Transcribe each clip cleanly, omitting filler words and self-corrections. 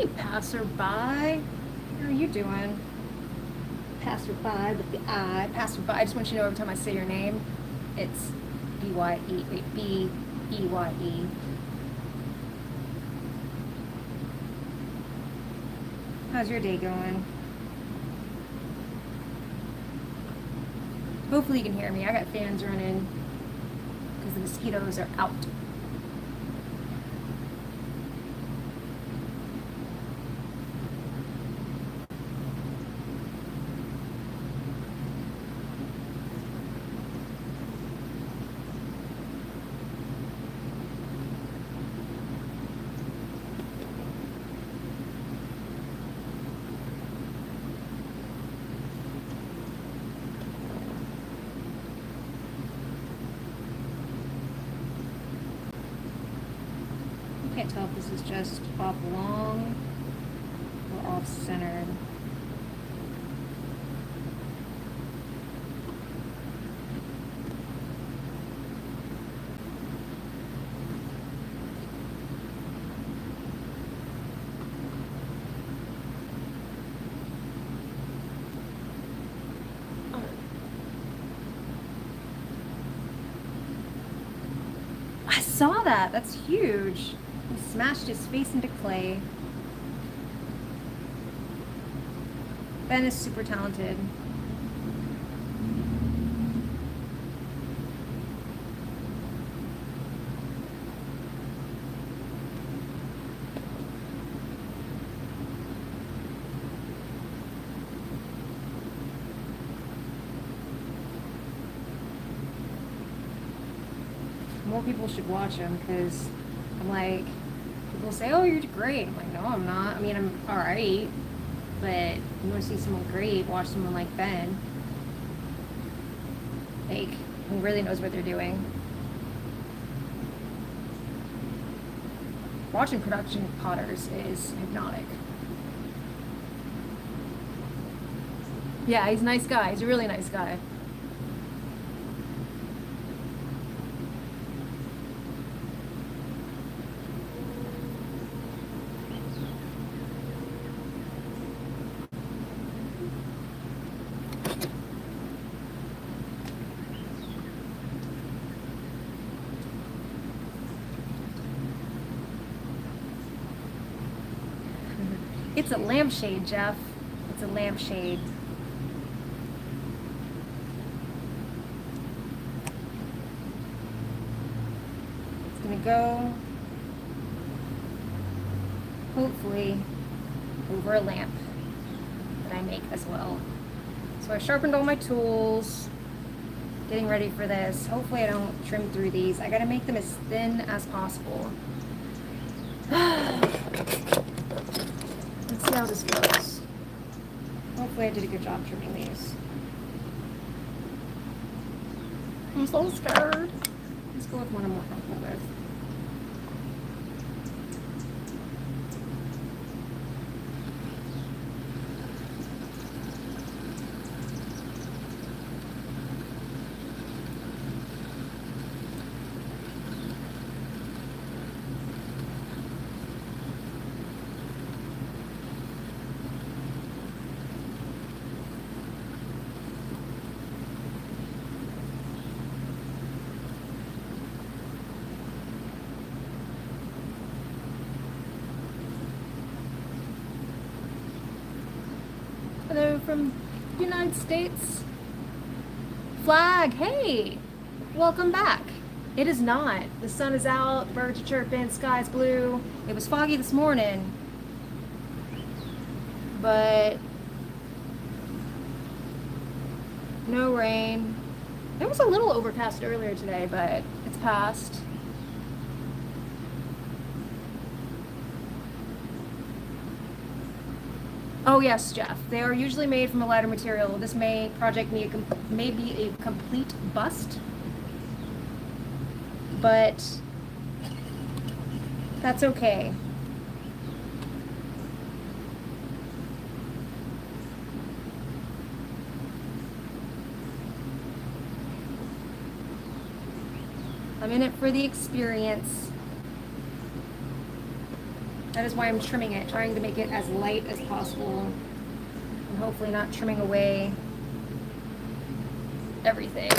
Hey, passerby. How are you doing? Passerby with the I. Passerby. I just want you to know every time I say your name, it's B-Y-E, B-E-Y-E. How's your day going? Hopefully you can hear me. I got fans running because the mosquitoes are out. I can't tell if this is just off long or off centered. I saw that. That's huge. He smashed his face into clay. Ben is super talented. More people should watch him because I'm like, people say, oh, you're great. I'm like, no, I'm not. I mean, I'm all right. But you want to see someone great, watch someone like Ben. Like, who really knows what they're doing. Watching production potters is hypnotic. Yeah, he's a nice guy. He's a really nice guy. It's a lampshade, Jeff. It's a lampshade. It's gonna go, hopefully, over a lamp that I make as well. So I sharpened all my tools, getting ready for this. Hopefully I don't trim through these. I gotta make them as thin as possible. Let's see how this goes. Hopefully I did a good job trimming these. I'm so scared. Let's go with one I'm more comfortable with. Hello from the United States. Flag, hey, welcome back. It is not. The sun is out, birds are chirping, sky's blue. It was foggy this morning, but no rain. It was a little overcast earlier today, but it's passed. Oh yes, Jeff. They are usually made from a lighter material. This project may be a complete bust, but that's okay. I'm in it for the experience. That is why I'm trimming it, trying to make it as light as possible, and hopefully not trimming away everything.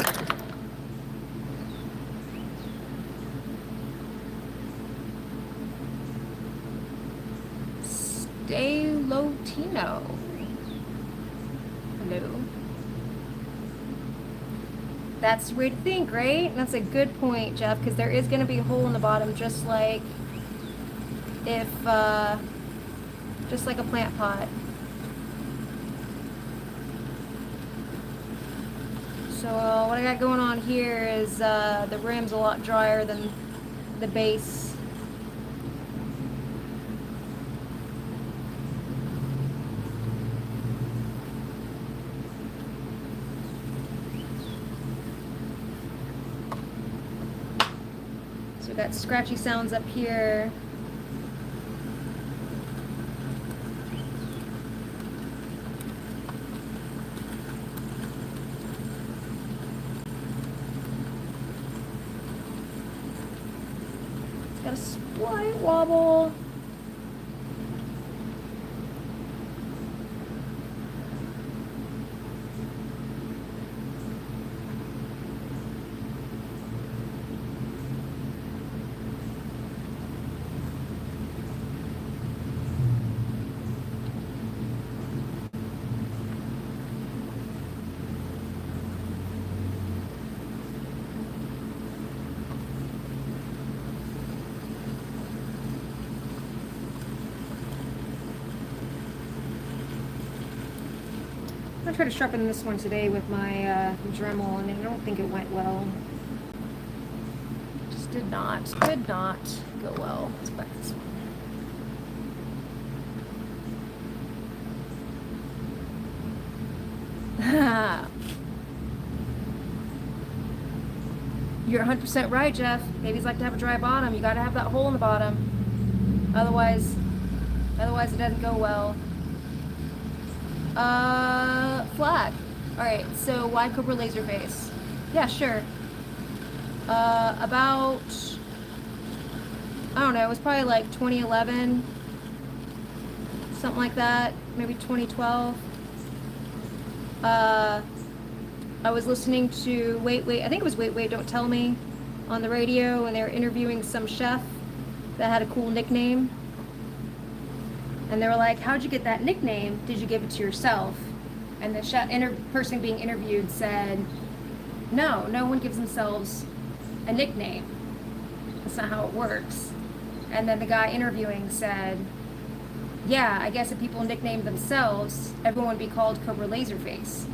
Stay Lotino. Hello. That's the way to think, right? That's a good point, Jeff, because there is going to be a hole in the bottom, just like if, just like a plant pot. So what I got going on here is the rim's a lot drier than the base. So we got scratchy sounds up here. Got a slight wobble. I tried to sharpen this one today with my Dremel, and I don't think it went well. Just did not go well. Let's back this one. You're 100% right, Jeff. Babies like to have a dry bottom. You got to have that hole in the bottom. Otherwise it doesn't go well. Flag. Alright, so why Cobra Laserface? Yeah, sure. About, I don't know, it was probably like 2011, something like that, maybe 2012. I was listening to Wait, I think it was Wait, Don't Tell Me on the radio, and they were interviewing some chef that had a cool nickname. And they were like, how'd you get that nickname? Did you give it to yourself? And the person being interviewed said, no one gives themselves a nickname. That's not how it works. And then the guy interviewing said, yeah, I guess if people nicknamed themselves, everyone would be called Cobra Laserface.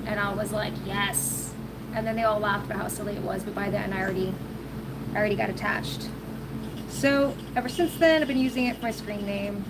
And I was like, yes. And then they all laughed about how silly it was, but by then I already got attached. So ever since then, I've been using it for my screen name.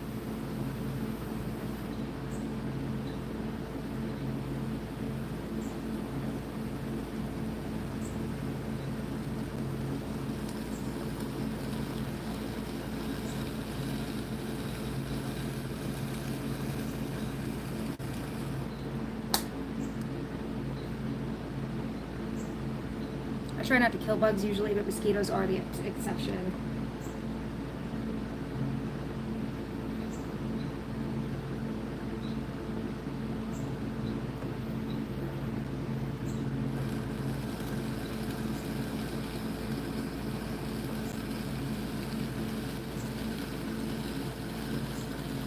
I try not to kill bugs usually, but mosquitoes are the exception.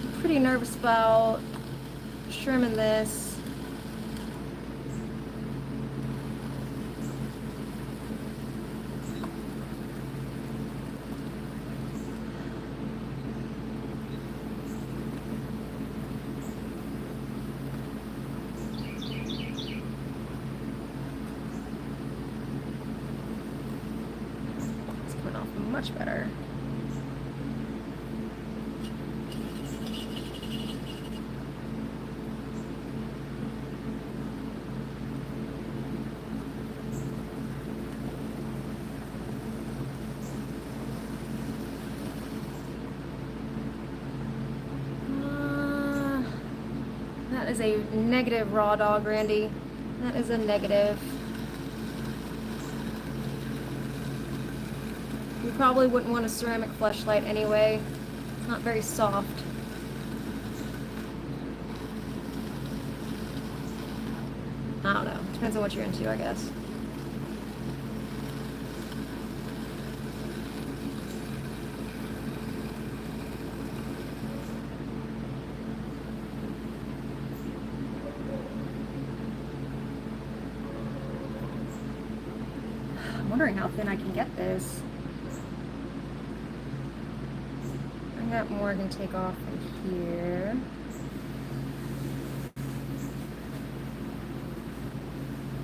I'm pretty nervous about trimming this. Much better. That is a negative raw dog, Randy. That is a negative. You probably wouldn't want a ceramic fleshlight anyway. Not very soft. I don't know. Depends on what you're into, I guess. I'm wondering how thin I can get this. I got more I can take off from here.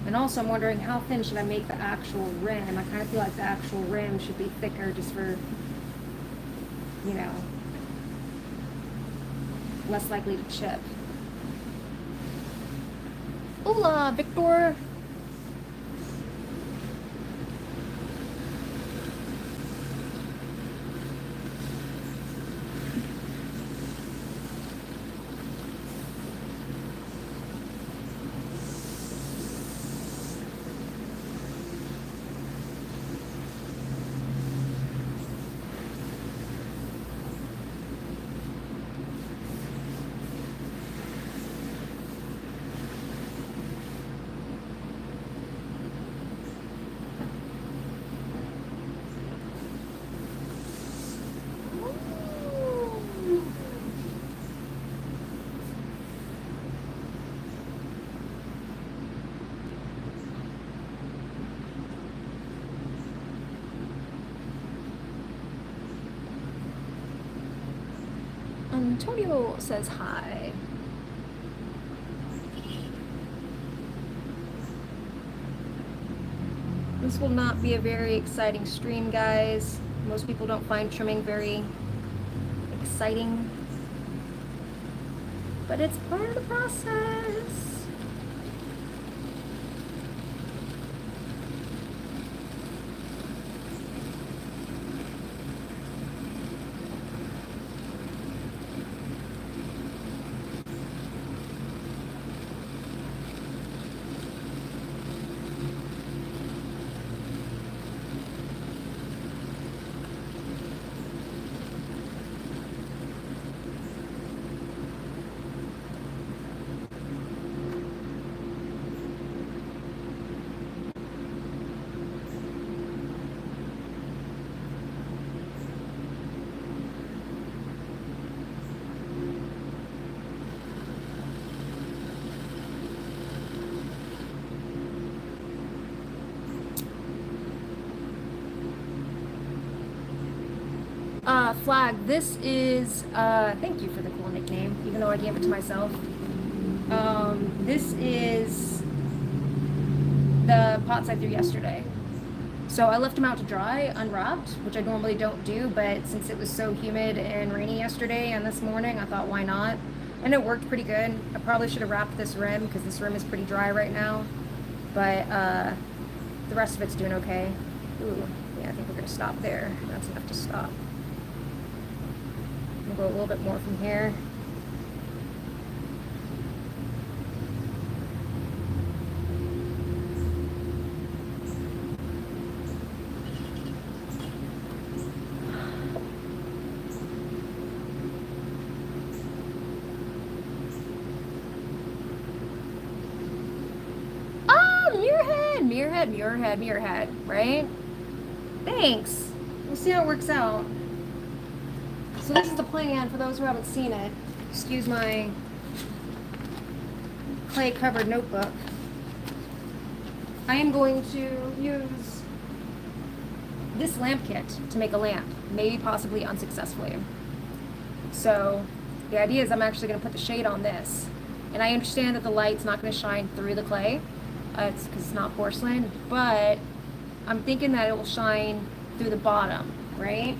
And also I'm wondering how thin should I make the actual rim? I kind of feel like the actual rim should be thicker just for, you know, less likely to chip. Hola, Victor! Antonio says hi. This will not be a very exciting stream, guys. Most people don't find trimming very exciting, but it's part of the process. Flag, this is, thank you for the cool nickname, even though I gave it to myself. This is the pots I threw yesterday. So I left them out to dry, unwrapped, which I normally don't do, but since it was so humid and rainy yesterday and this morning, I thought, why not? And it worked pretty good. I probably should have wrapped this rim, because this rim is pretty dry right now. But, the rest of it's doing okay. Ooh, yeah, I think we're gonna stop there. That's enough to stop. We'll go a little bit more from here. Mirrorhead, right? Thanks. We'll see how it works out. So this is the plan for those who haven't seen it. Excuse my clay covered notebook. I am going to use this lamp kit to make a lamp, maybe possibly unsuccessfully. So the idea is I'm actually going to put the shade on this. And I understand that the light's not going to shine through the clay. It's because it's not porcelain, but I'm thinking that it will shine through the bottom, right?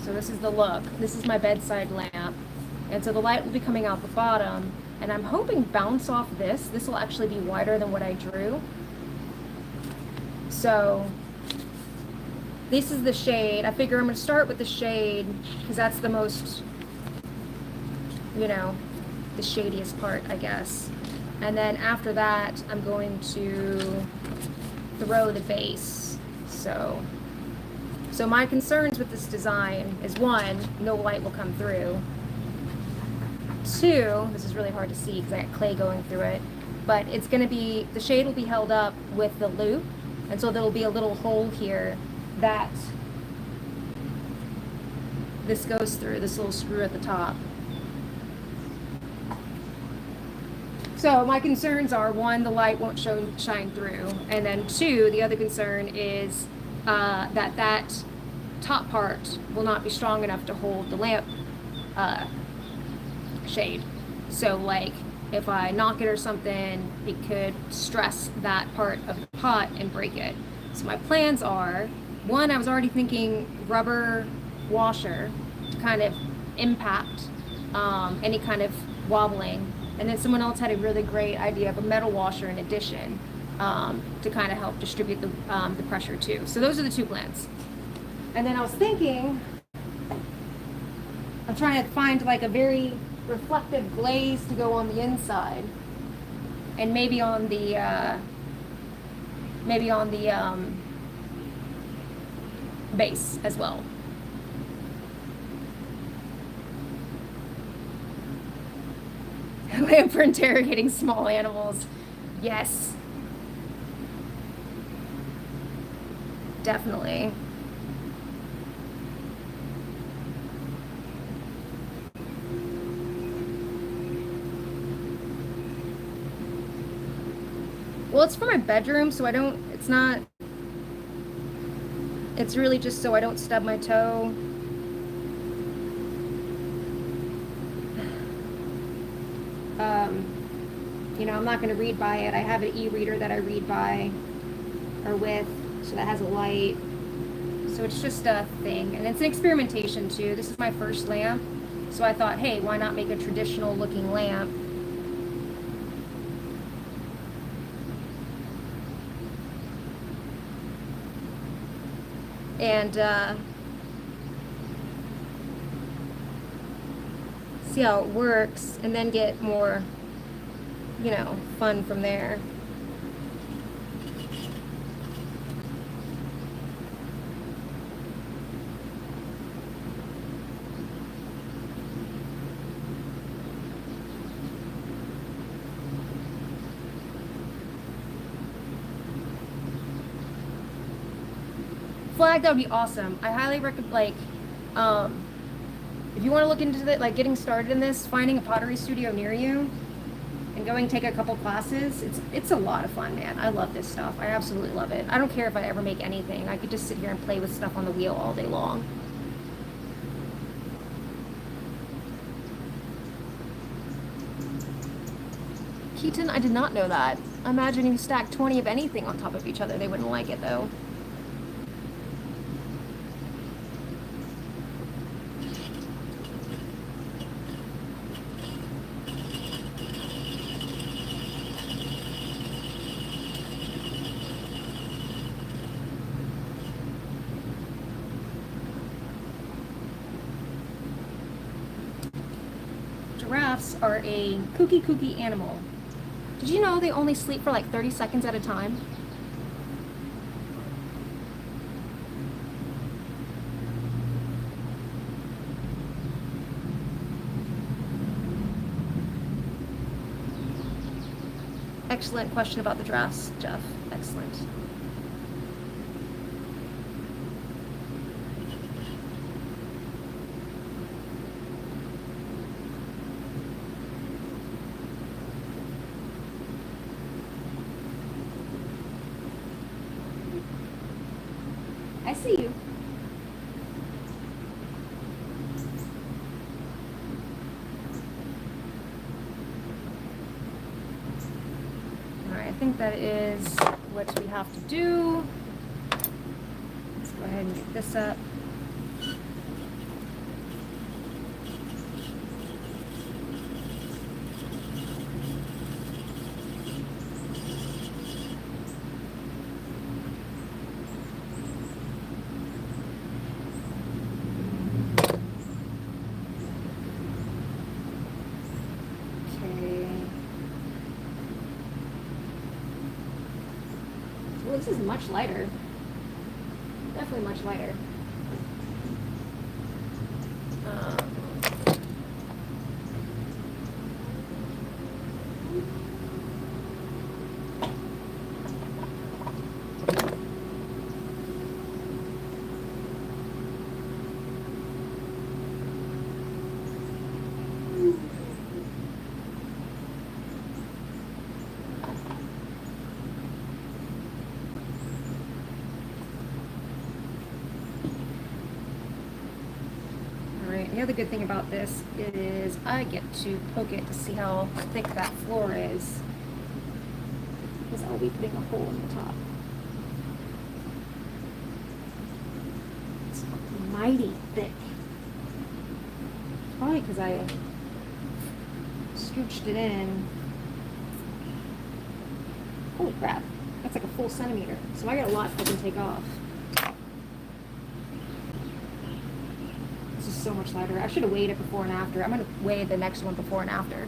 So this is the look. This is my bedside lamp. And so the light will be coming out the bottom, and I'm hoping bounce off this. This will actually be wider than what I drew. So this is the shade. I figure I'm going to start with the shade because that's the most, you know, the shadiest part, I guess. And then after that, I'm going to throw the base. So So my concerns with this design is, one, no light will come through. Two, this is really hard to see because I got clay going through it, but it's going to be, the shade will be held up with the loop, and so there'll be a little hole here that this goes through, this little screw at the top. So my concerns are, one, the light won't shine through, and then two, the other concern is that top part will not be strong enough to hold the lamp shade. So like if I knock it or something, it could stress that part of the pot and break it. So my plans are, one, I was already thinking rubber washer to kind of impact any kind of wobbling. And then someone else had a really great idea of a metal washer in addition to kind of help distribute the pressure too. So those are the two plans. And then I was thinking, I'm trying to find like a very reflective glaze to go on the inside, and maybe on the base as well. Lamp for interrogating small animals. Yes. Definitely. Well, it's for my bedroom, so it's really just so I don't stub my toe. You know, I'm not going to read by it. I have an e-reader that I read by or with, so that has a light. So it's just a thing. And it's an experimentation too. This is my first lamp. So I thought, hey, why not make a traditional looking lamp? And see how it works, and then get more, you know, fun from there. Flag, that would be awesome. I highly recommend, like, if you want to look into it, like getting started in this, finding a pottery studio near you and going take a couple classes, it's a lot of fun, man. I love this stuff. I absolutely love it. I don't care if I ever make anything. I could just sit here and play with stuff on the wheel all day long. Keaton, I did not know that. Imagine if you stack 20 of anything on top of each other. They wouldn't like it, though. Giraffes are a kooky animal. Did you know they only sleep for like 30 seconds at a time? Excellent question about the giraffes, Jeff. Excellent. I see you. All right, I think that is what we have to do. Let's go ahead and get this up. Well, this is much lighter. Definitely much lighter. The other good thing about this is I get to poke it to see how thick that floor is, because I'll be putting a hole in the top. It's mighty thick. Probably because I scooched it in. Holy crap, that's like a full centimeter. So I got a lot I can take off. So much lighter. I should have weighed it before and after. I'm going to weigh the next one before and after.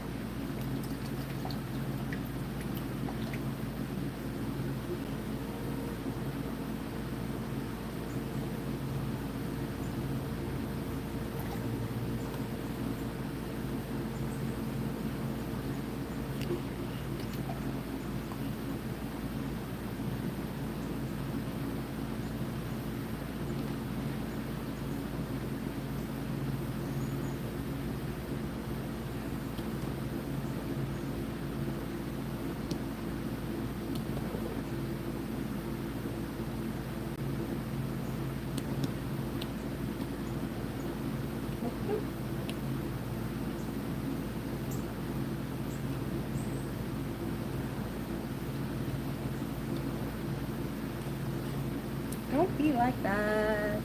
Don't be like that.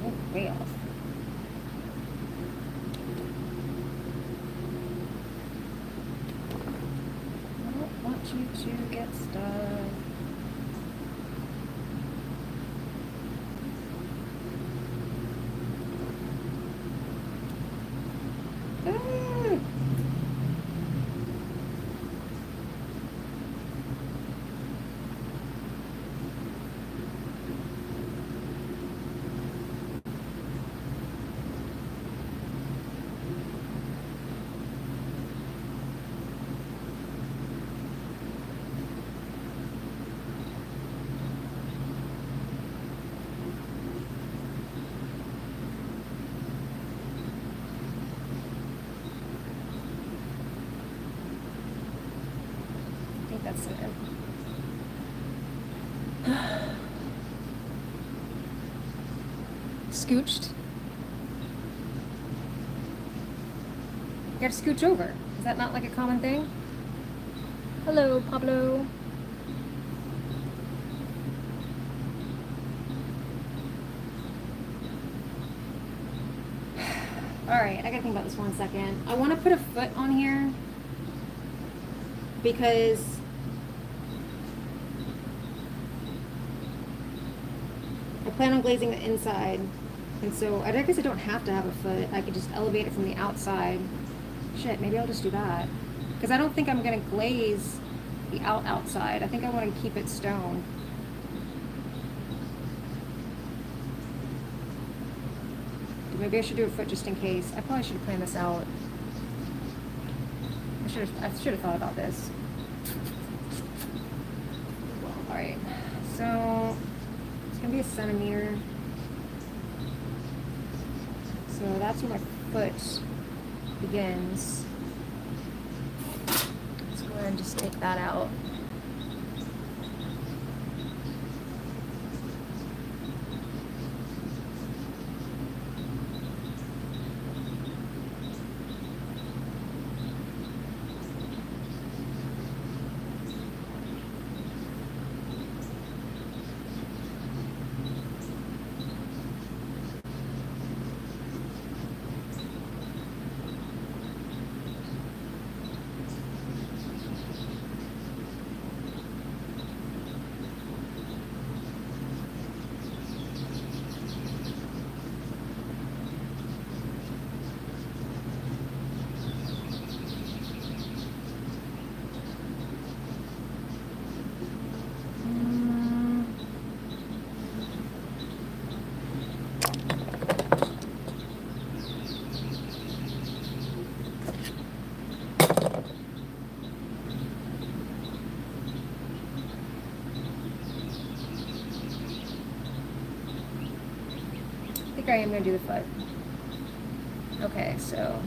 Oh, way off. I don't want you to get stuck. That's it. Scooched. You gotta scooch over. Is that not like a common thing? Hello, Pablo. Alright, I gotta think about this 1 second. I want to put a foot on here because I plan on glazing the inside, and so I guess I don't have to have a foot. I could just elevate it from the outside. Shit, maybe I'll just do that, because I don't think I'm gonna glaze the outside. I think I want to keep it stone. Maybe I should do a foot just in case. I probably should have planned this out. I should have thought about this. All right, so it's gonna be 1 centimeter. So that's where my foot begins. Let's go ahead and just take that out. I am gonna do the foot. Okay, so.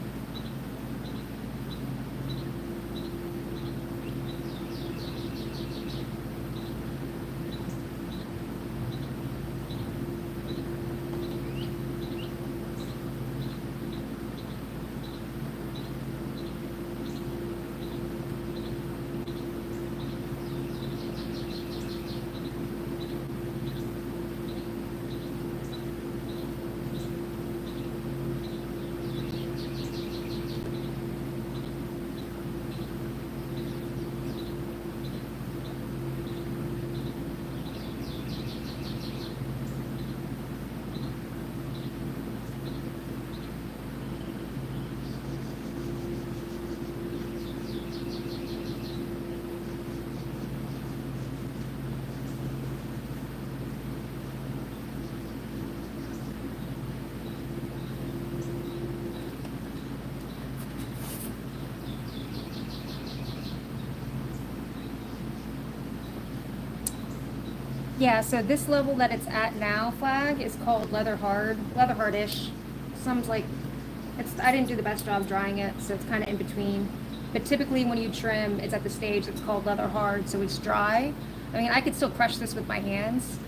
Yeah, so this level that it's at now, flag, is called leather hardish. Some's like, I didn't do the best job drying it, so it's kind of in between. But typically when you trim, it's at the stage that's called leather hard, so it's dry. I mean, I could still crush this with my hands,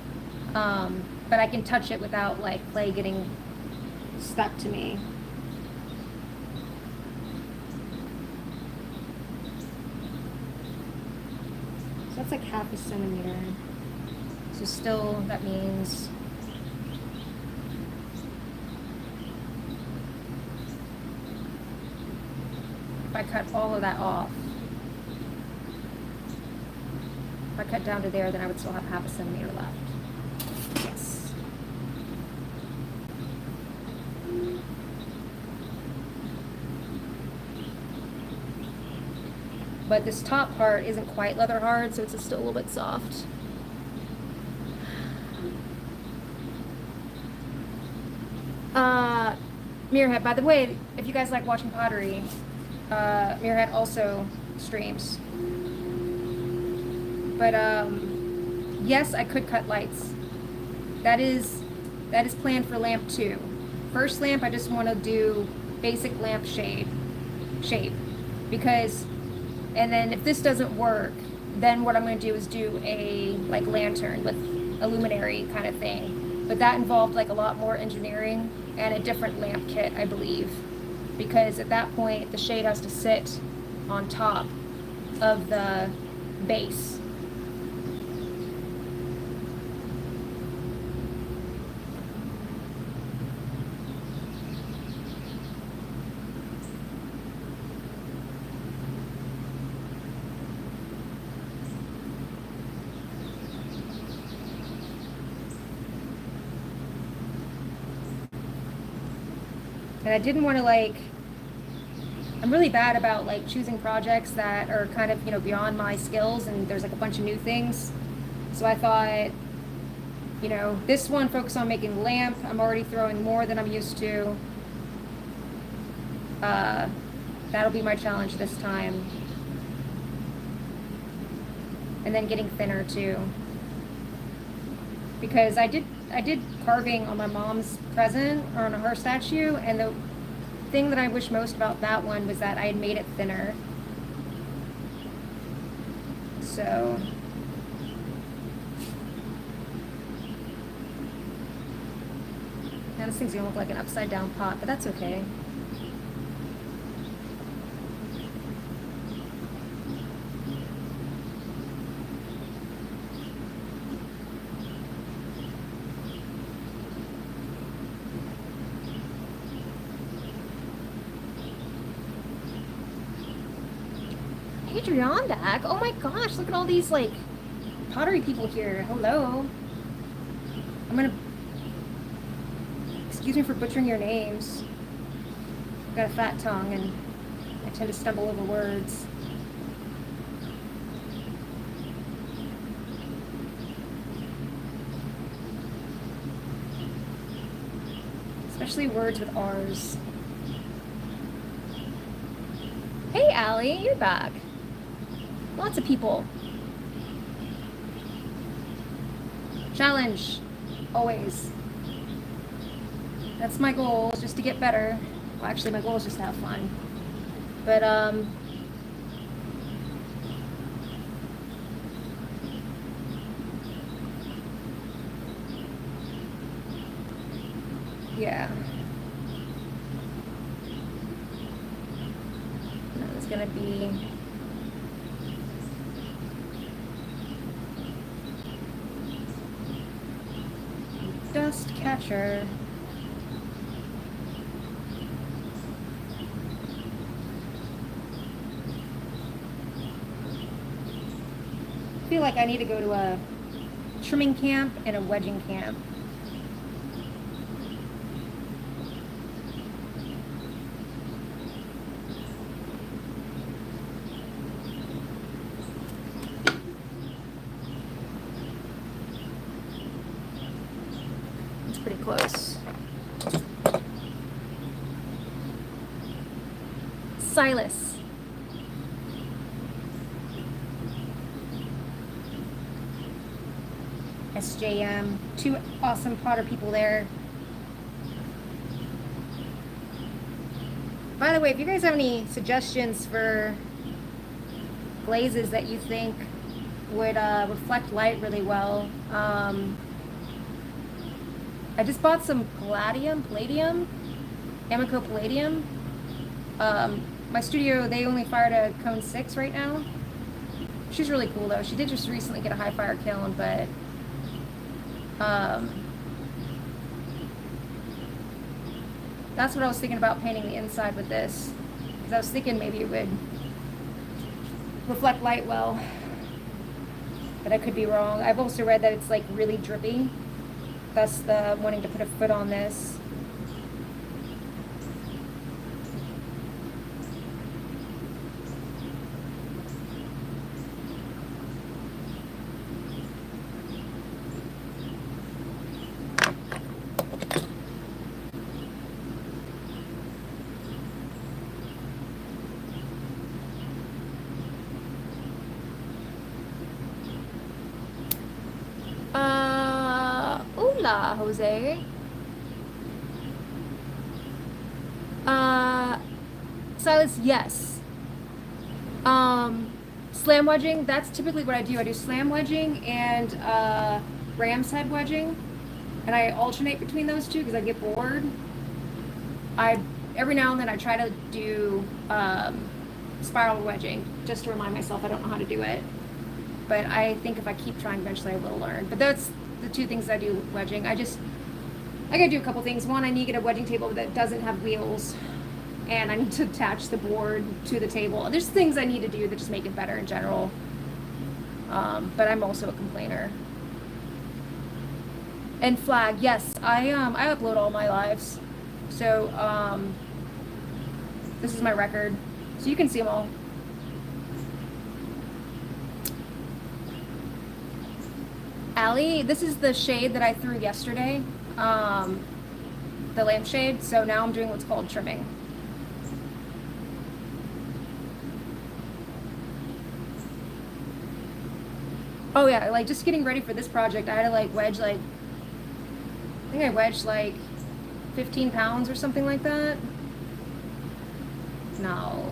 but I can touch it without like clay getting stuck to me. So that's like 1/2 centimeter. So still, that means if I cut all of that off, if I cut down to there, then I would still have 1/2 centimeter left. Yes. But this top part isn't quite leather hard, so it's still a little bit soft. Mirrorhead, by the way, if you guys like watching pottery, Mirrorhead also streams. But yes, I could cut lights. That is planned for lamp 2. First lamp, I just want to do basic lamp shape, because, and then if this doesn't work, then what I'm going to do is do a like lantern with a luminary kind of thing. But that involved like a lot more engineering and a different lamp kit, I believe, because at that point the shade has to sit on top of the base. And I didn't want to like, I'm really bad about like choosing projects that are kind of, you know, beyond my skills, and there's like a bunch of new things. So I thought, you know, this one focus on making lamp. I'm already throwing more than I'm used to. That'll be my challenge this time. And then getting thinner too. Because I did carving on my mom's present, or on her statue, and the thing that I wish most about that one was that I had made it thinner. So now this thing's gonna look like an upside down pot, but that's okay. Adriandak, oh my gosh, look at all these like pottery people here. Hello. I'm gonna, excuse me for butchering your names. I've got a fat tongue and I tend to stumble over words. Especially words with R's. Hey Allie, you're back. Lots of people. Challenge. Always. That's my goal, is just to get better. Well, actually, my goal is just to have fun. But, yeah. It's gonna be dust catcher. I feel like I need to go to a trimming camp and a wedging camp. It's pretty close. Silas. SJM, two awesome Potter people there. By the way, if you guys have any suggestions for glazes that you think would reflect light really well, I just bought some palladium, Amico palladium. My studio, they only fired a cone 6 right now. She's really cool though. She did just recently get a high fire kiln, but that's what I was thinking about painting the inside with this, because I was thinking maybe it would reflect light well, but I could be wrong. I've also read that it's like really drippy, thus the wanting to put a foot on this. Hola, Jose. Silas, yes. Slam wedging, that's typically what I do. I do slam wedging and ram's head wedging, and I alternate between those two because I get bored. Every now and then I try to do spiral wedging just to remind myself I don't know how to do it. But I think if I keep trying, eventually I will learn. But that's the two things I do wedging. I gotta do a couple things. One, I need to get a wedging table that doesn't have wheels, and I need to attach the board to the table. There's things I need to do that just make it better in general. But I'm also a complainer. And flag, yes, I upload all my lives. So this is my record, so you can see them all. Allie, this is the shade that I threw yesterday, the lampshade. So now I'm doing what's called trimming. Oh yeah, like just getting ready for this project, I had to like wedge like, I think I wedged like 15 pounds or something like that. No.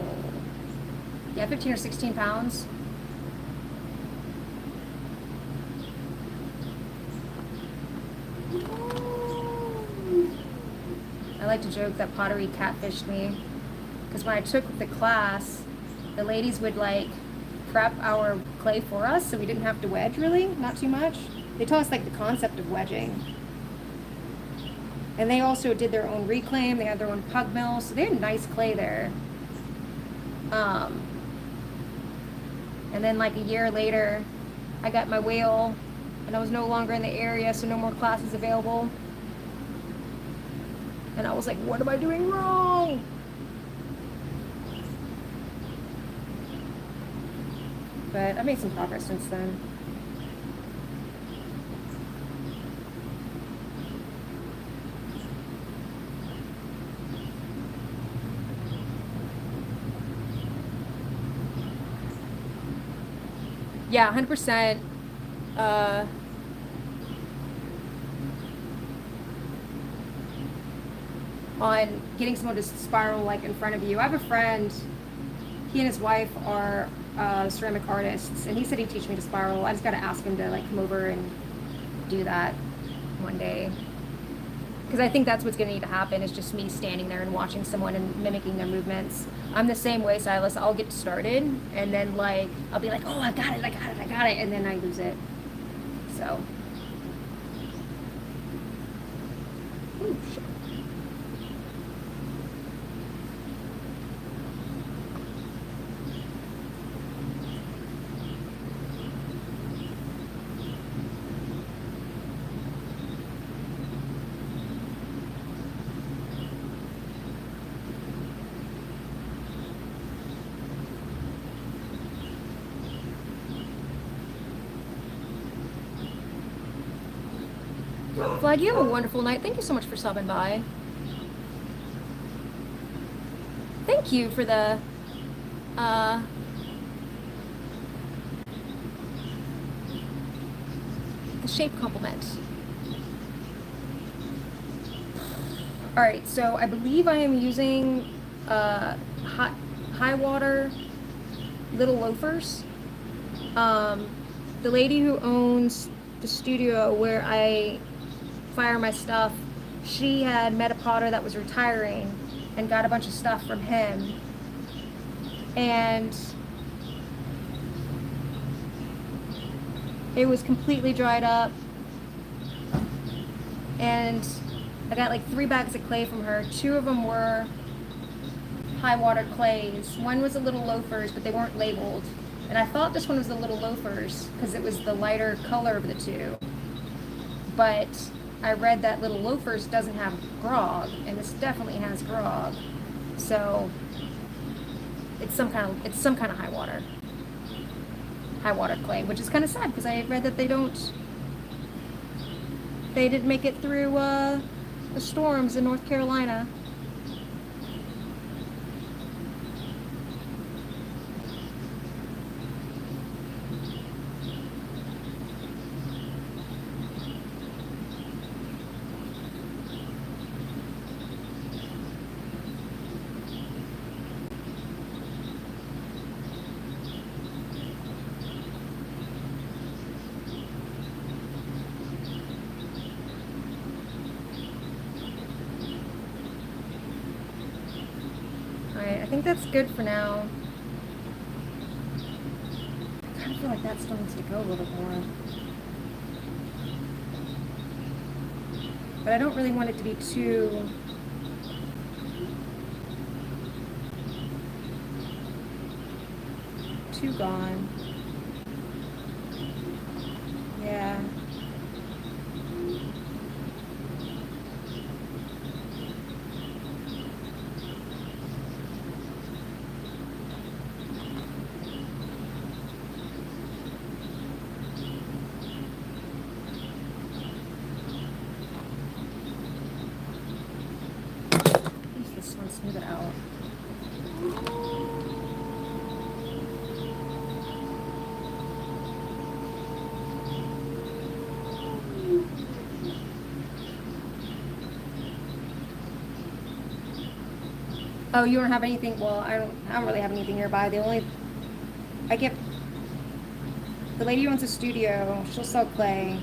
Yeah, 15 or 16 pounds. I like to joke that Pottery catfished me, because when I took the class, the ladies would like prep our clay for us, so we didn't have to wedge really, not too much. They taught us like the concept of wedging. And they also did their own reclaim, they had their own pug mill, so they had nice clay there. And then like a year later, I got my wheel, and I was no longer in the area, so no more classes available. And I was like, what am I doing wrong? But I made some progress since then. Yeah, 100%. on getting someone to spiral like in front of you. I have a friend, he and his wife are ceramic artists, and he said he'd teach me to spiral. I just got to ask him to like come over and do that one day. Because I think that's what's going to need to happen, is just me standing there and watching someone and mimicking their movements. I'm the same way, Silas. I'll get started, and then like I'll be like, oh, I got it, and then I lose it. So. Ooh, shit. Flag, you have a wonderful night. Thank you so much for stopping by. Thank you for the shape compliment. Alright, so I believe I am using high water little loafers. The lady who owns the studio where I fire my stuff, she had met a potter that was retiring and got a bunch of stuff from him, and it was completely dried up, and I got like 3 bags of clay from her. 2 of them were high water clays. One was a little loafers, but they weren't labeled, and I thought this one was the little loafers because it was the lighter color of the 2, but I read that little loafers doesn't have grog, and this definitely has grog. So it's some kind of high water clay, which is kind of sad because I read that they didn't make it through the storms in North Carolina. I think that's good for now. I kind of feel like that still needs to go a little bit more. But I don't really want it to be too gone. Yeah. Smooth it out. Oh, you don't have anything? Well, I don't really have anything nearby. I get the lady who owns a studio. She'll sell clay.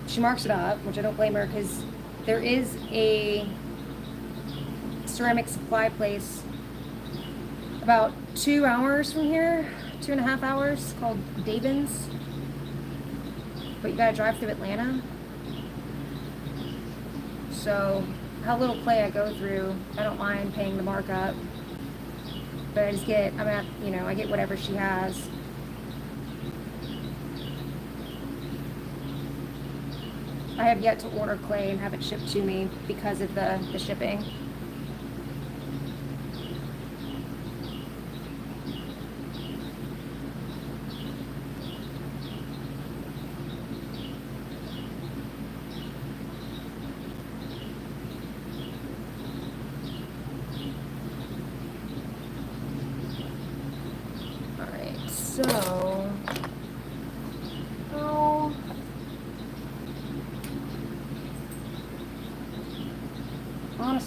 She marks it up, which I don't blame her, because there is a ceramic supply place about 2 hours from here, 2.5 hours, called Davin's, but you gotta drive through Atlanta. So how little clay I go through, I don't mind paying the markup, but I get whatever she has. I have yet to order clay and have it shipped to me because of the shipping. So,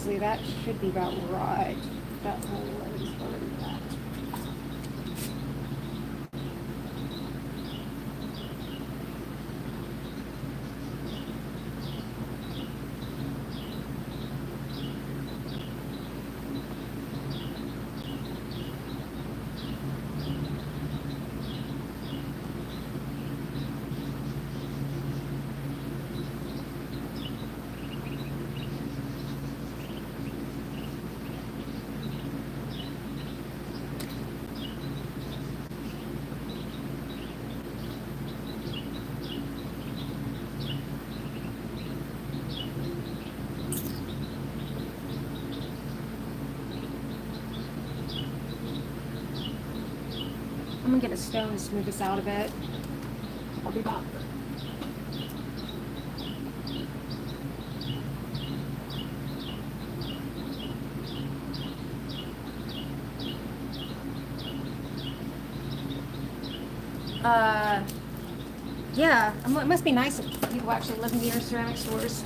honestly, that should be about right. That hole is already that. I'm gonna get a stone to smooth this out a bit. I'll be back. Yeah, it must be nice if people actually live near ceramic stores.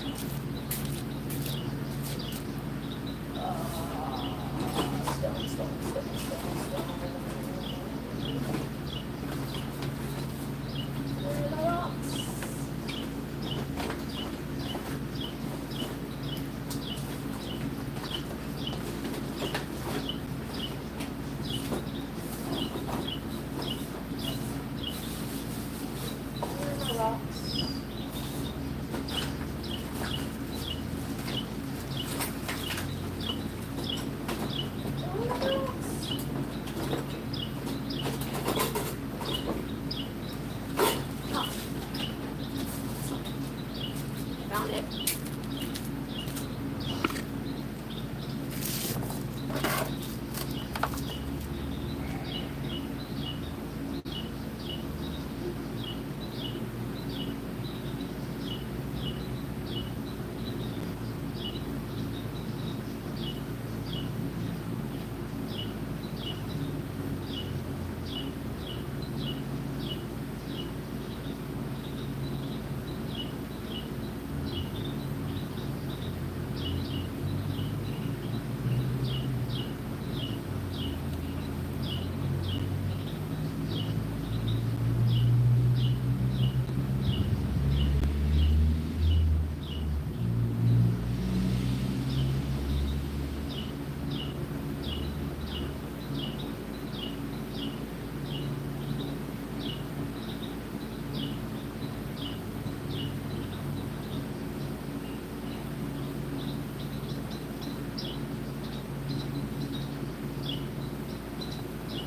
Found it.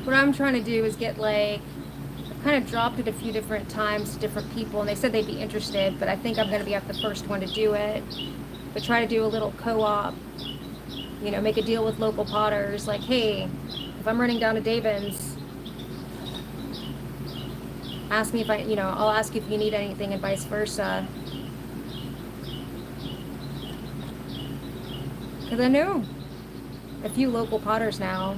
What I'm trying to do is get I've kind of dropped it a few different times to different people, and they said they'd be interested, but I think I'm going to be the first one to do it. But try to do a little co-op, make a deal with local potters, like, hey, if I'm running down to Davin's, ask me if I'll ask you if you need anything and vice versa. Because I know a few local potters now.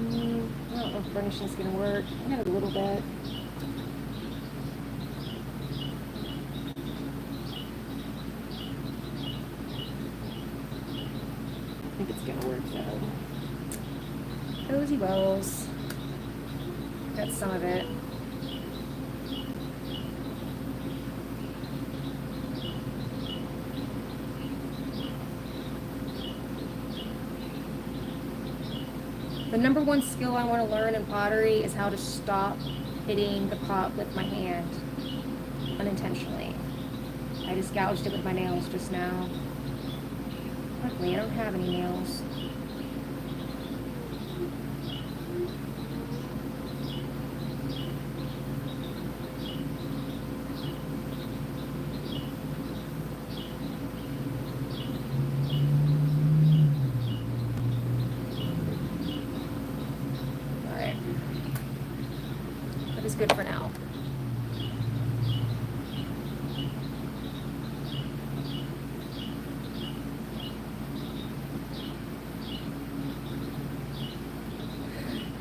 I don't know if burnishing's gonna work. I got a little bit. I think it's gonna work though. Cozy Wells. Got some of it. The number one skill I want to learn in pottery is how to stop hitting the pot with my hand unintentionally. I just gouged it with my nails just now. Luckily, I don't have any nails.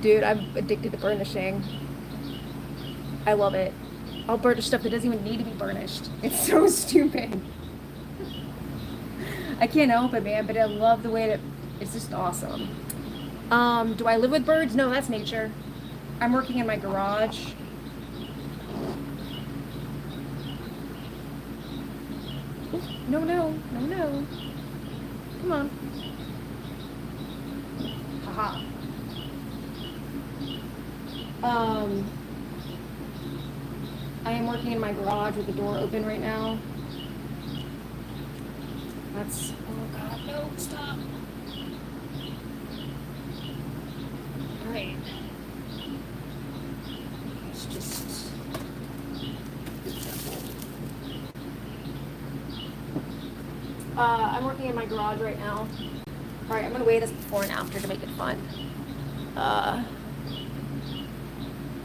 Dude, I'm addicted to burnishing. I love it. I'll burnish stuff that doesn't even need to be burnished. It's so stupid. I can't help it, man, but I love the way that it's just awesome. Do I live with birds? No, that's nature. I'm working in my garage. Ooh, no, no, no, no. Come on. Haha. I am working in my garage with the door open right now. That's, oh God, no, stop. All right. Let's just be careful. I'm working in my garage right now. All right, I'm gonna weigh this before and after to make it fun.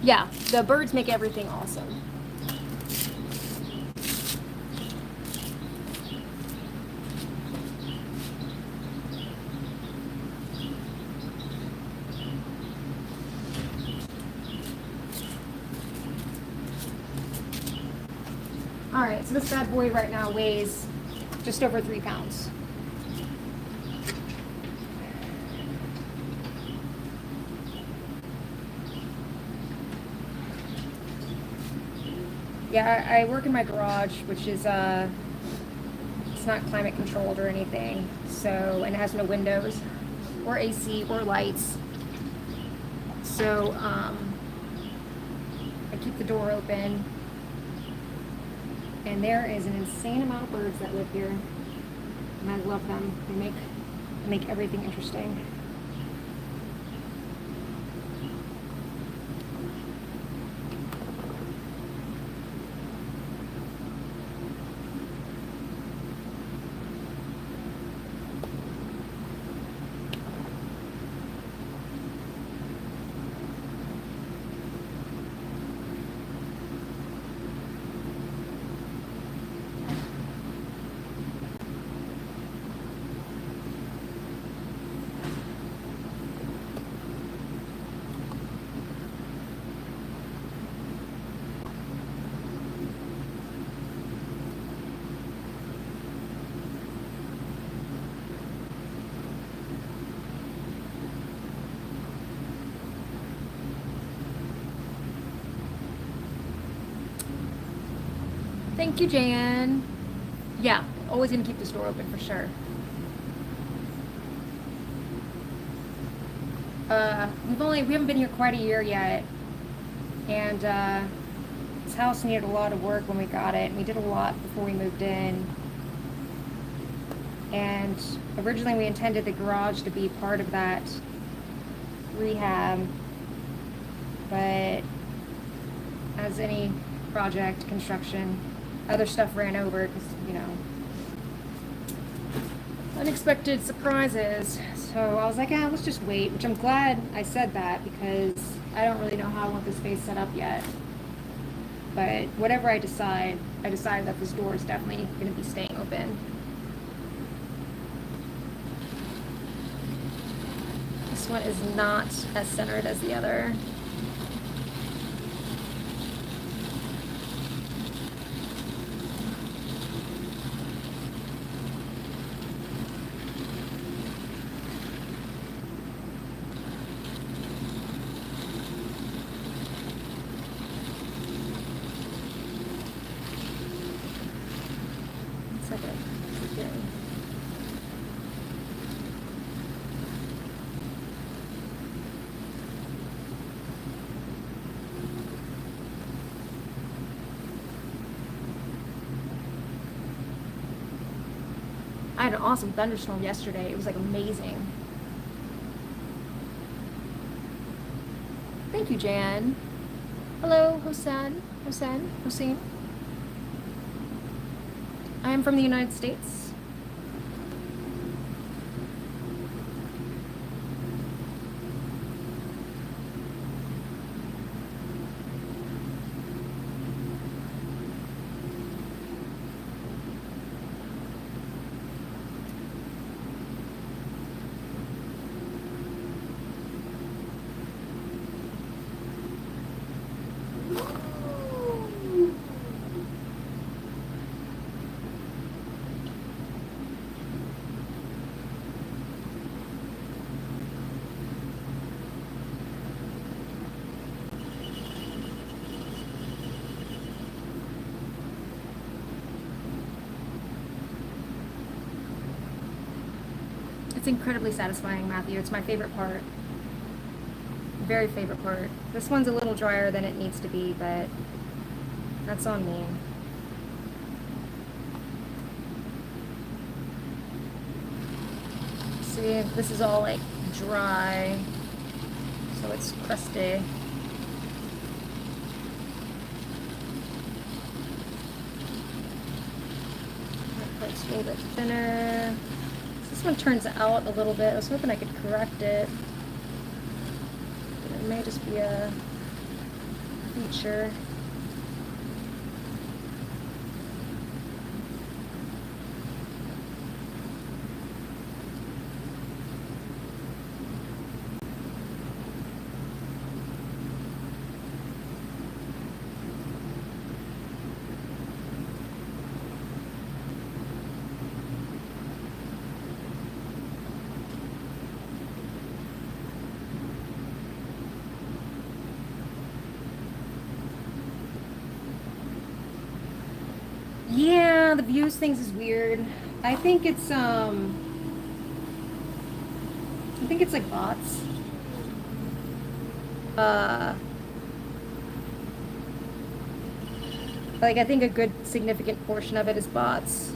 Yeah, the birds make everything awesome. All right, so this bad boy right now weighs just over 3 pounds. Yeah, I work in my garage, which is, it's not climate controlled or anything, so, and it has no windows or AC or lights. So, I keep the door open, and there is an insane amount of birds that live here, and I love them. They make everything interesting. Thank you, Jan. Yeah, always gonna keep this door open for sure. We haven't been here quite a year yet, and this house needed a lot of work when we got it, and we did a lot before we moved in. And originally we intended the garage to be part of that rehab, but as any project, construction, other stuff ran over because, you know, unexpected surprises. So I was like, let's just wait, which I'm glad I said that because I don't really know how I want this space set up yet. But whatever I decided that this door is definitely going to be staying open. This one is not as centered as the other. I had an awesome thunderstorm yesterday. It was like amazing. Thank you, Jan. Hello, Hossein. I am from the United States. It's incredibly satisfying, Matthew. It's my favorite part. Very favorite part. This one's a little drier than it needs to be, but that's on me. See, this is all like dry, so it's crusty. It's a little bit thinner. This one turns out a little bit. I was hoping I could correct it. It may just be a feature. Yeah, the views things is weird. I think it's like bots. Like I think a good significant portion of it is bots.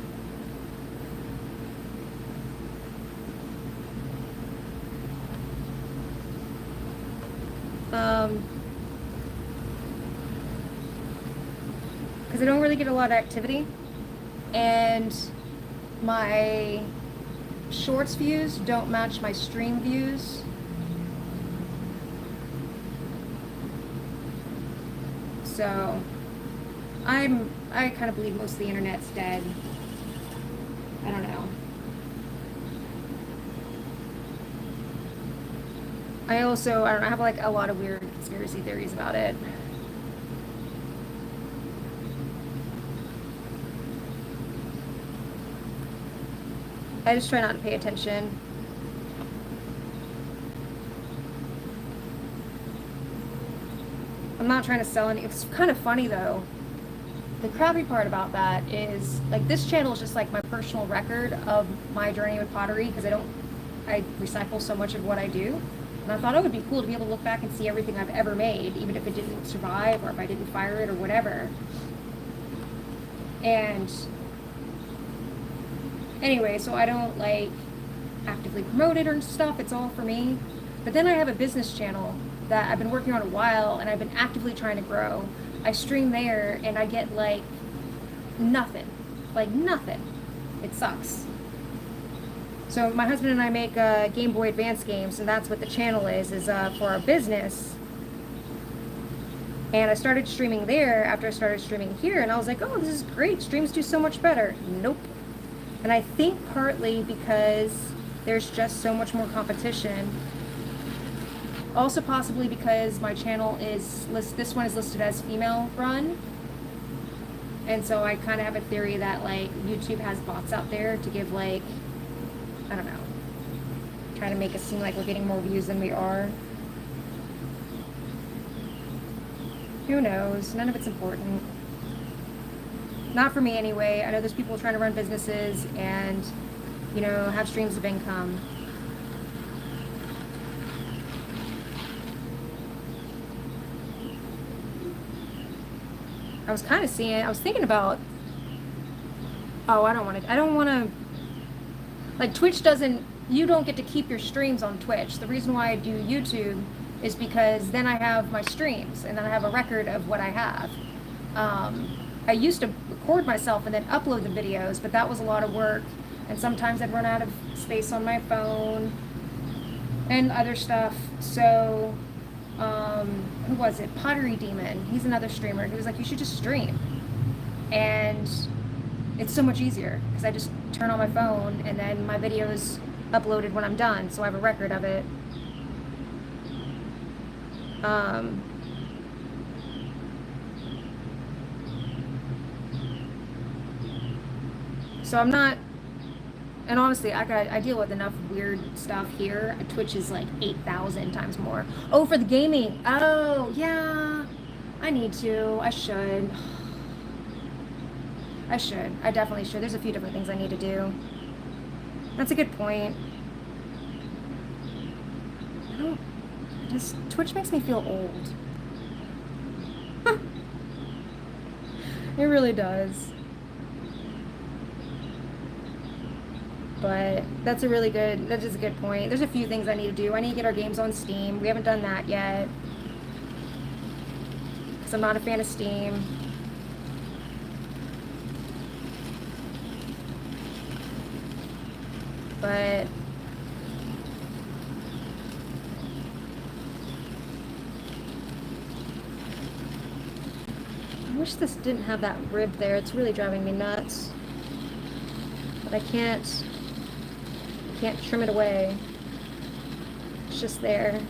Because I don't really get a lot of activity, and my shorts views don't match my stream views. So I kind of believe most of the internet's dead. I don't know. I don't know, I have like a lot of weird conspiracy theories about it. I just try not to pay attention. I'm not trying to sell any. It's kind of funny though. The crappy part about that is like this channel is just like my personal record of my journey with pottery, because I recycle so much of what I do. And I thought it would be cool to be able to look back and see everything I've ever made, even if it didn't survive or if I didn't fire it or whatever. And anyway, so I don't like actively promote it or stuff. It's all for me. But then I have a business channel that I've been working on a while and I've been actively trying to grow. I stream there and I get like nothing. Like nothing. It sucks. So my husband and I make Game Boy Advance games, and that's what the channel is for our business. And I started streaming there after I started streaming here, and I was like, oh, this is great. Streams do so much better. Nope. And I think partly because there's just so much more competition. Also possibly because my channel this one is listed as female run. And so I kind of have a theory that like YouTube has bots out there to give like, I don't know, trying to make it seem like we're getting more views than we are. Who knows? None of it's important. Not for me anyway. I know there's people trying to run businesses and, you know, have streams of income. I was thinking about, oh, I don't want to, like Twitch you don't get to keep your streams on Twitch. The reason why I do YouTube is because then I have my streams and then I have a record of what I have. I used to record myself and then upload the videos, but that was a lot of work. And sometimes I'd run out of space on my phone and other stuff. So, who was it? Pottery Demon. He's another streamer. He was like, you should just stream. And it's so much easier because I just turn on my phone and then my video is uploaded when I'm done. So I have a record of it. So I'm not, and honestly, I deal with enough weird stuff here. Twitch is like 8,000 times more. Oh, for the gaming. Oh, yeah. I need to. I should. I definitely should. There's a few different things I need to do. That's a good point. Twitch makes me feel old. It really does. But that is a good point. There's a few things I need to do. I need to get our games on Steam. We haven't done that yet. Because I'm not a fan of Steam. But I wish this didn't have that rib there. It's really driving me nuts. But I can't trim it away. It's just there.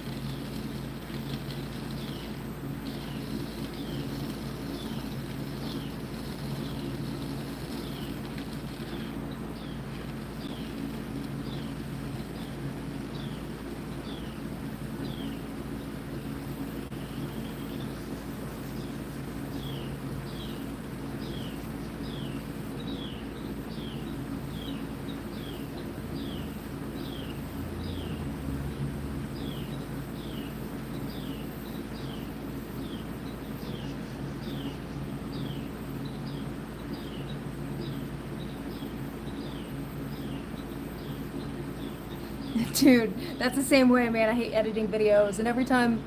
Dude, that's the same way, man. I hate editing videos, and every time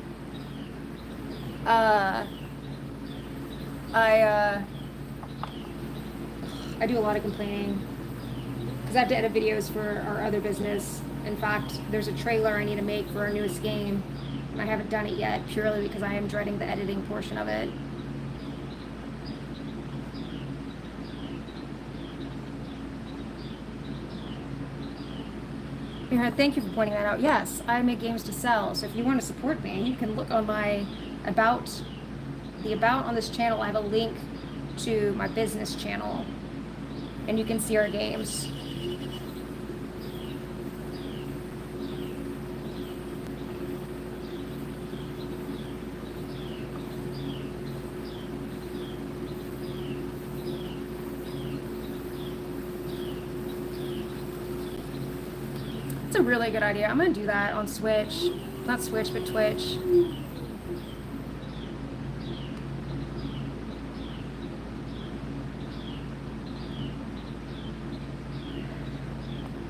I do a lot of complaining because I have to edit videos for our other business. In fact, there's a trailer I need to make for our newest game, and I haven't done it yet purely because I am dreading the editing portion of it. Yeah, thank you for pointing that out. Yes, I make games to sell. So if you want to support me, you can look on my about on this channel. I have a link to my business channel, and you can see our games. It's a really good idea. I'm gonna do that on Switch. Not Switch, but Twitch.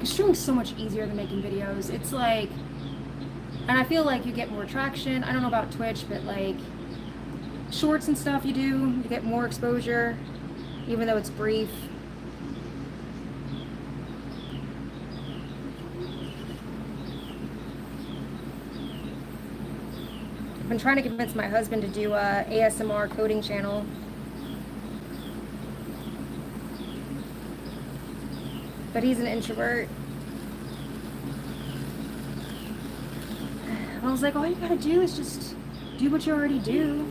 Streaming's so much easier than making videos. It's like, and I feel like you get more traction. I don't know about Twitch, but like shorts and stuff you get more exposure, even though it's brief. I've been trying to convince my husband to do a ASMR coding channel. But he's an introvert. And I was like, all you gotta do is just do what you already do.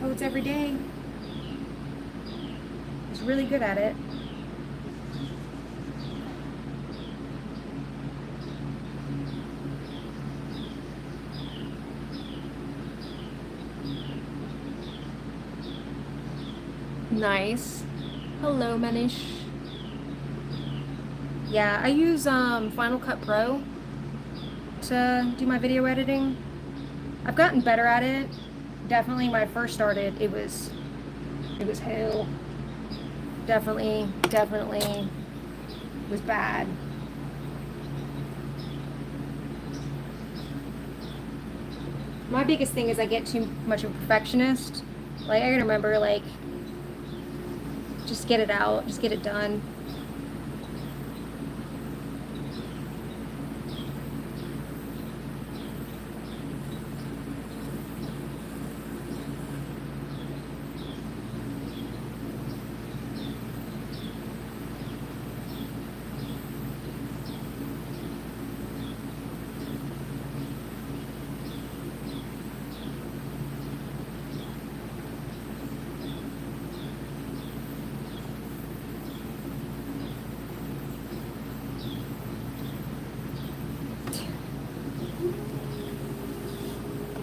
Codes every day. He's really good at it. Nice. Hello, Manish. Yeah, I use Final Cut Pro to do my video editing. I've gotten better at it. Definitely when I first started, it was hell. Definitely was bad. My biggest thing is I get too much of a perfectionist. Like, I gotta remember, like, just get it out, just get it done.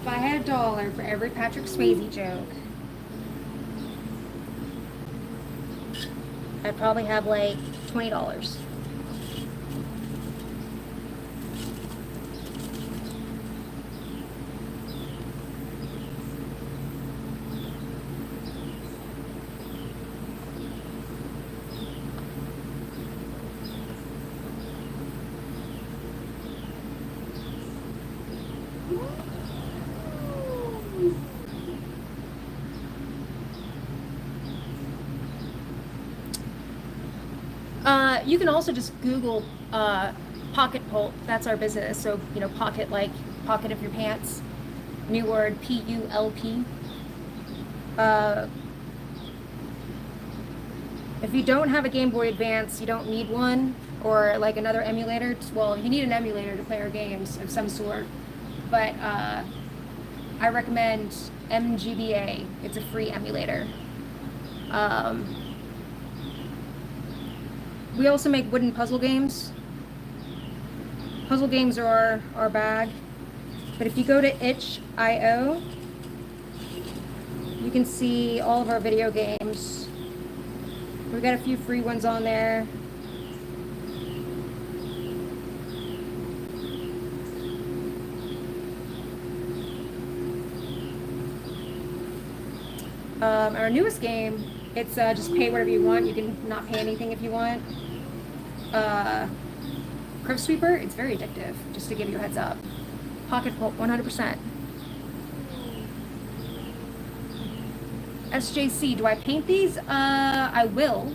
If I had $1 for every Patrick Swayze joke, I'd probably have like $20. You can also just Google pocket pulp. That's our business. So, you know, pocket like pocket of your pants. New word, P-U-L-P. If you don't have a Game Boy Advance, you don't need one, or like another emulator. Well, you need an emulator to play our games of some sort. But I recommend MGBA. It's a free emulator. We also make wooden puzzle games. Puzzle games are our bag. But if you go to itch.io, you can see all of our video games. We've got a few free ones on there. Our newest game, it's just pay whatever you want. You can not pay anything if you want. Crib Sweeper, it's very addictive, just to give you a heads up. Pocket Pulp, 100%. SJC, do I paint these? I will.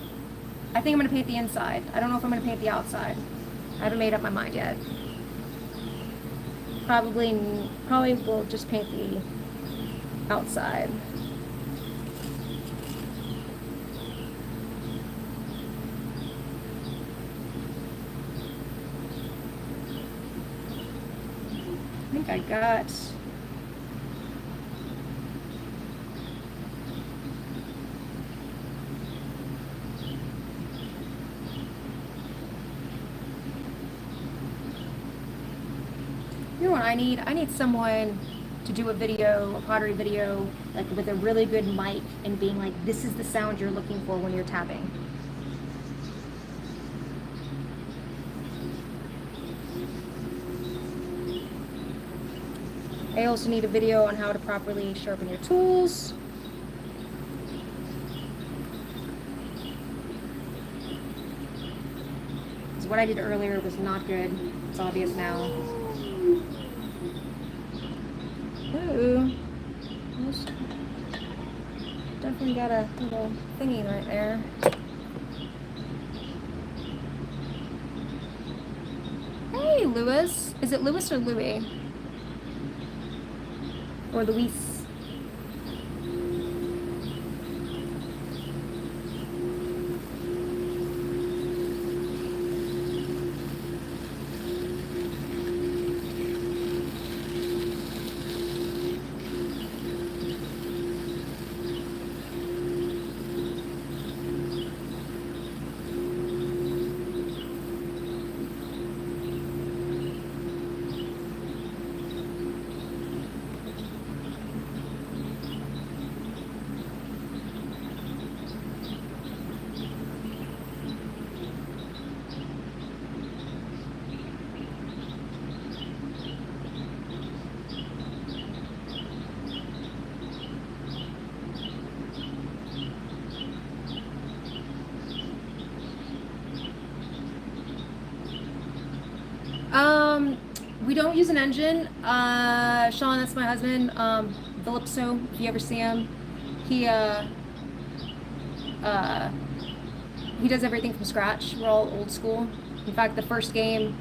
I think I'm going to paint the inside. I don't know if I'm going to paint the outside. I haven't made up my mind yet. Probably will just paint the outside. I think I got... You know what I need? I need someone to do a video, a pottery video, like with a really good mic and being like, this is the sound you're looking for when you're tapping. I also need a video on how to properly sharpen your tools. Because what I did earlier was not good. It's obvious now. Ooh. Definitely got a little thingy right there. Hey, Lewis. Is it Lewis or Louis? Or Luis? We don't use an engine. Sean, that's my husband. Philipso, if you ever see him, he does everything from scratch. We're all old school. In fact, the first game,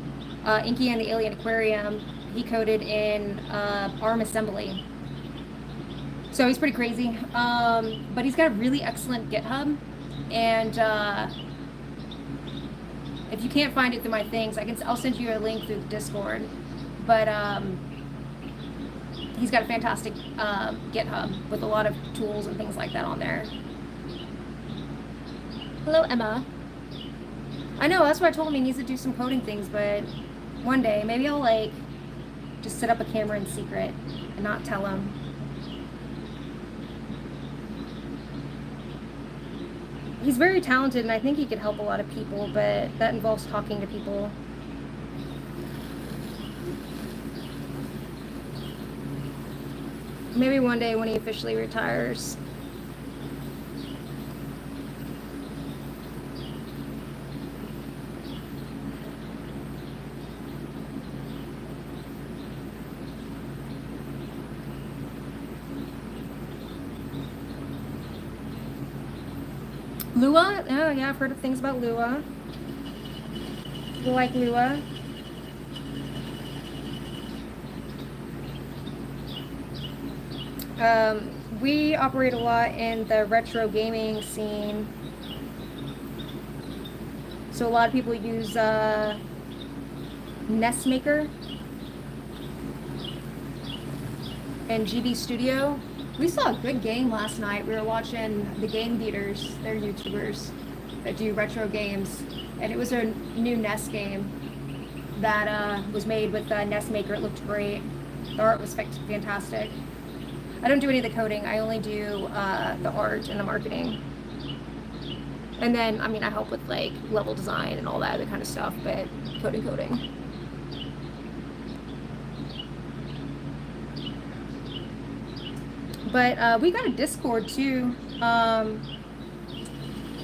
Inky and the Alien Aquarium, he coded in ARM assembly. So he's pretty crazy. But he's got a really excellent GitHub, and if you can't find it through my things, I'll send you a link through the Discord. But he's got a fantastic GitHub with a lot of tools and things like that on there. Hello, Emma. I know, that's why I told him he needs to do some coding things, but one day, maybe I'll like just set up a camera in secret and not tell him. He's very talented, and I think he could help a lot of people, but that involves talking to people. Maybe one day when he officially retires. Lua? Oh, yeah, I've heard of things about Lua. like Lua. We operate a lot in the retro gaming scene. So a lot of people use Nest Maker and GB Studio. We saw a good game last night. We were watching the Game Beaters, they're YouTubers that do retro games. And it was a new NES game that was made with Nest Maker. It looked great. The art was fantastic. I don't do any of the coding. I only do the art and the marketing. And then, I mean, I help with like level design and all that other kind of stuff, but coding. But we got a Discord too.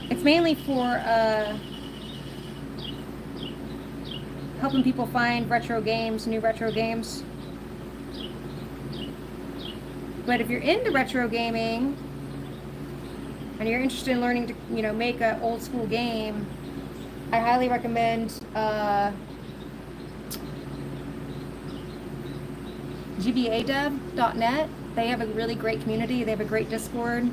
It's mainly for helping people find retro games, new retro games. But if you're into retro gaming and you're interested in learning to, you know, make an old school game, I highly recommend gbadev.net. They have a really great community. They have a great Discord.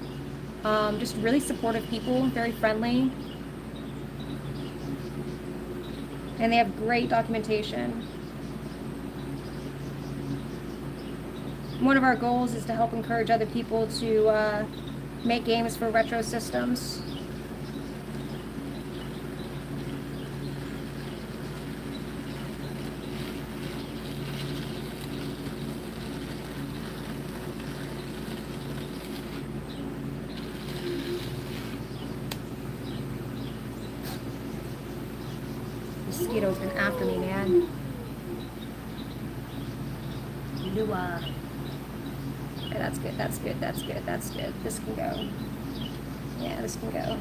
Just really supportive people, very friendly. And they have great documentation. One of our goals is to help encourage other people to make games for retro systems. Mosquito's been after me, man. Lua. Okay, that's good. This can go. Yeah, this can go.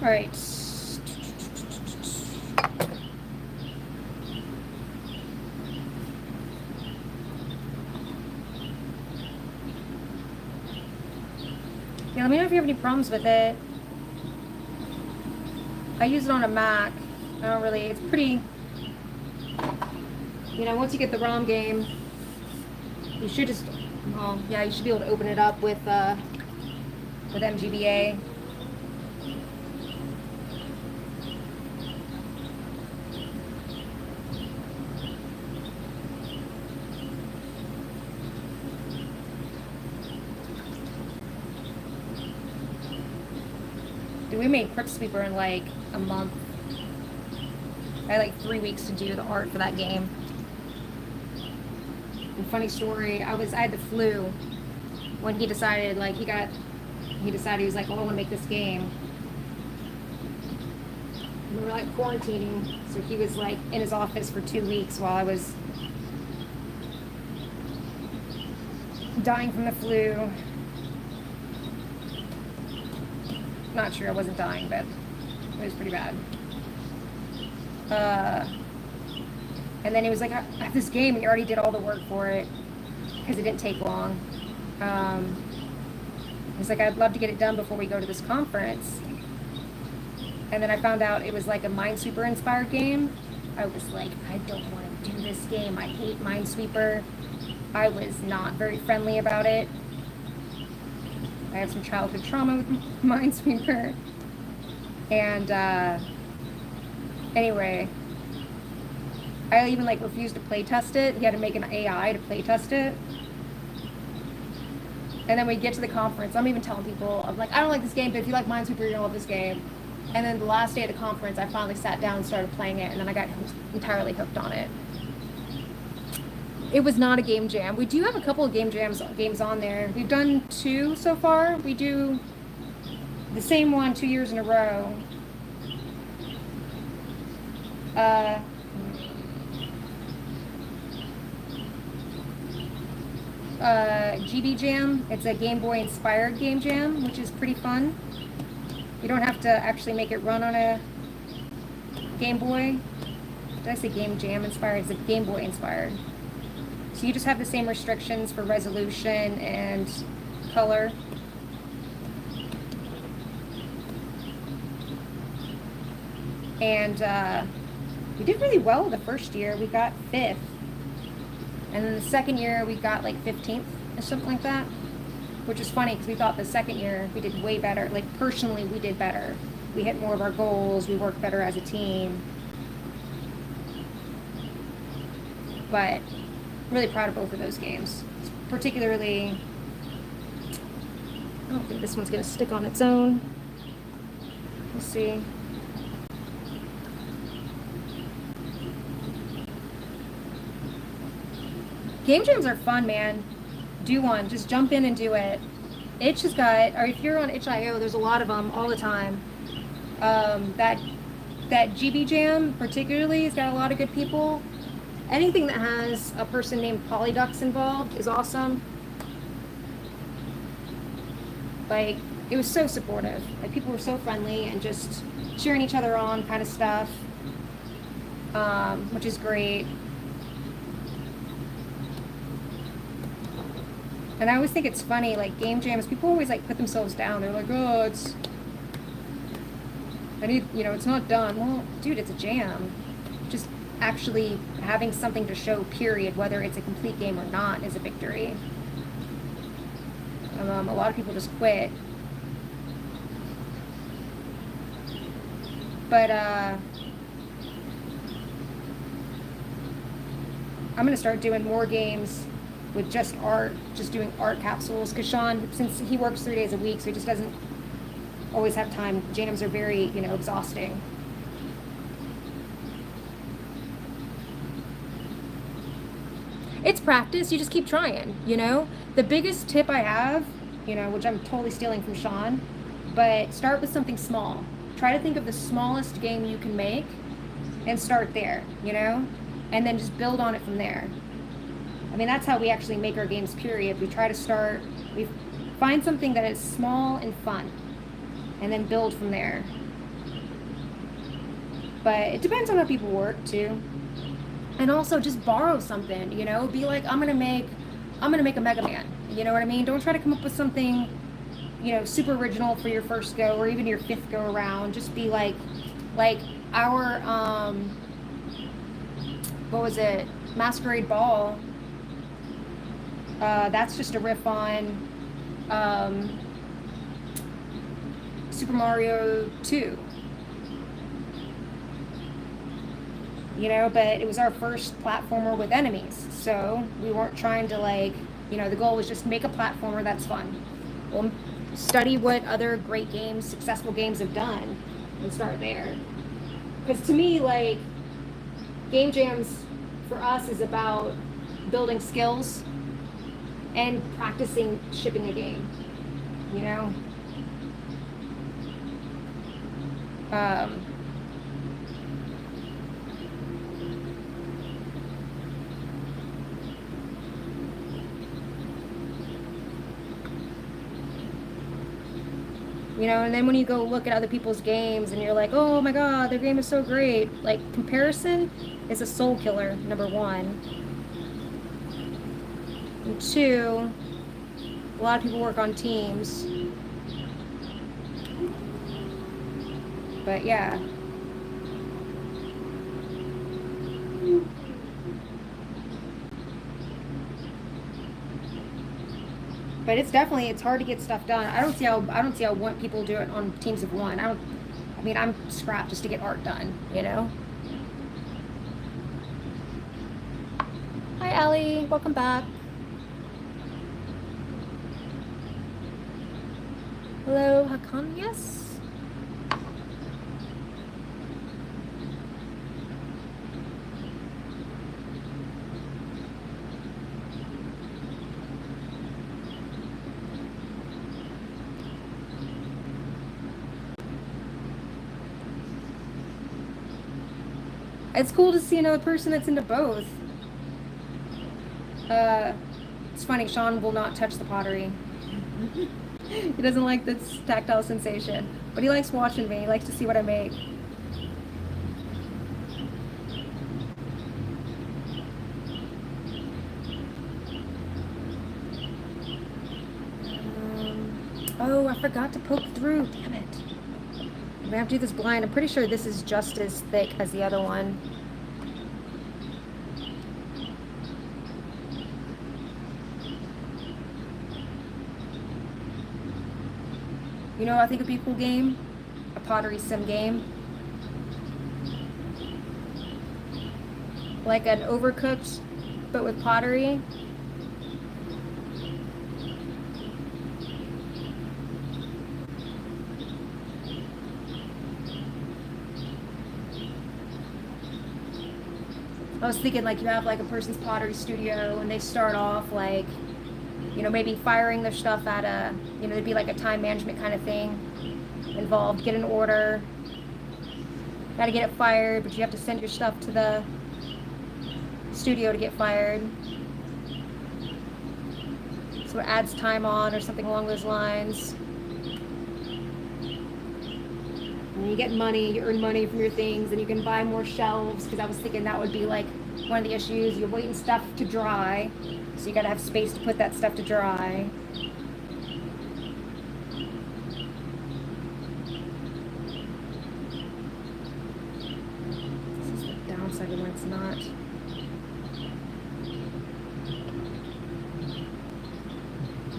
All right. Yeah, let me know if you have any problems with it. I use it on a Mac. I don't really, it's pretty, you know, once you get the ROM game, you should just, well, yeah, you should be able to open it up with MGBA. Dude, we made Crypt Sweeper in like a month. I had like 3 weeks to do the art for that game. And funny story, I had the flu when he decided, like, he was like, well, I want to make this game. And we were like quarantining, so he was like in his office for 2 weeks while I was dying from the flu. Not sure, I wasn't dying, but it was pretty bad. And then he was like, I have this game, and you already did all the work for it, because it didn't take long. He's like, I'd love to get it done before we go to this conference. And then I found out it was like a Minesweeper inspired game. I was like, I don't want to do this game. I hate Minesweeper. I was not very friendly about it. I have some childhood trauma with Minesweeper. And anyway, I even like refused to play test it. He had to make an AI to play test it. And then we get to the conference. I'm even telling people, I'm like, I don't like this game, but if you like Minesweeper, you're gonna love this game. And then the last day of the conference, I finally sat down and started playing it, and then I got entirely hooked on it. It was not a game jam. We do have a couple of games on there. We've done 2 so far. We do the same one 2 years in a row. GB Jam. It's a Game Boy inspired game jam, which is pretty fun. You don't have to actually make it run on a Game Boy. Did I say Game Jam inspired? It's a Game Boy inspired. So you just have the same restrictions for resolution and color. And we did really well the first year. We got 5th. And then the second year we got like 15th or something like that. Which is funny because we thought the second year we did way better. Like personally we did better. We hit more of our goals. We worked better as a team. But really proud of both of those games. Particularly, I don't think this one's going to stick on its own. We'll see. Game jams are fun, man. Do one. Just jump in and do it. Itch has got, or if you're on itch.io, there's a lot of them all the time. That GB Jam particularly has got a lot of good people. Anything that has a person named Polydux involved is awesome. Like, it was so supportive. Like, people were so friendly and just cheering each other on kind of stuff, which is great. And I always think it's funny, like, game jams, people always, like, put themselves down. They're like, oh, it's not done. Well, dude, it's a jam. Just actually having something to show, period, whether it's a complete game or not, is a victory. A lot of people just quit. But I'm gonna start doing more games with just art, just doing art capsules, because Sean, since he works 3 days a week, so he just doesn't always have time. Jams are very, exhausting. It's practice. You just keep trying, The biggest tip I have, which I'm totally stealing from Sean, but start with something small. Try to think of the smallest game you can make and start there, and then just build on it from there. I mean, that's how we actually make our games, period. We find something that is small and fun, and then build from there. But it depends on how people work, too. And also just borrow something, be like, I'm gonna make a Mega Man, you know what I mean? Don't try to come up with something, super original for your first go or even your 5th go around. Just be like our, what was it? Masquerade Ball. That's just a riff on, Super Mario 2. But it was our first platformer with enemies, so we weren't trying to the goal was just make a platformer that's fun. We'll study what other great games, successful games have done, and start there. Because to me, game jams for us is about building skills and practicing shipping a game, and then when you go look at other people's games and you're like, oh my god, their game is so great. Comparison is a soul killer, number 1. And 2, a lot of people work on teams. But yeah. But it's hard to get stuff done. I don't see how people do it on teams of 1. I'm scrapped just to get art done, Hi Allie, welcome back. Hello, Hakan, yes? It's cool to see another person that's into both. It's funny, Sean will not touch the pottery. He doesn't like this tactile sensation, but he likes watching me. He likes to see what I make. Oh, I forgot to poke through. Damn it. I'm gonna have to do this blind. I'm pretty sure this is just as thick as the other one. You know what I think would be a cool game? A pottery sim game. Like an Overcooked, but with pottery. I was thinking like you have like a person's pottery studio and they start off like, you know, maybe firing their stuff at a, you know, there'd be like a time management kind of thing involved. Get an order, got to get it fired, but you have to send your stuff to the studio to get fired. So it adds time on or something along those lines. And you get money, you earn money from your things, and you can buy more shelves, because I was thinking that would be like one of the issues. You're waiting stuff to dry, so you gotta have space to put that stuff to dry. This is the downside of when it's not.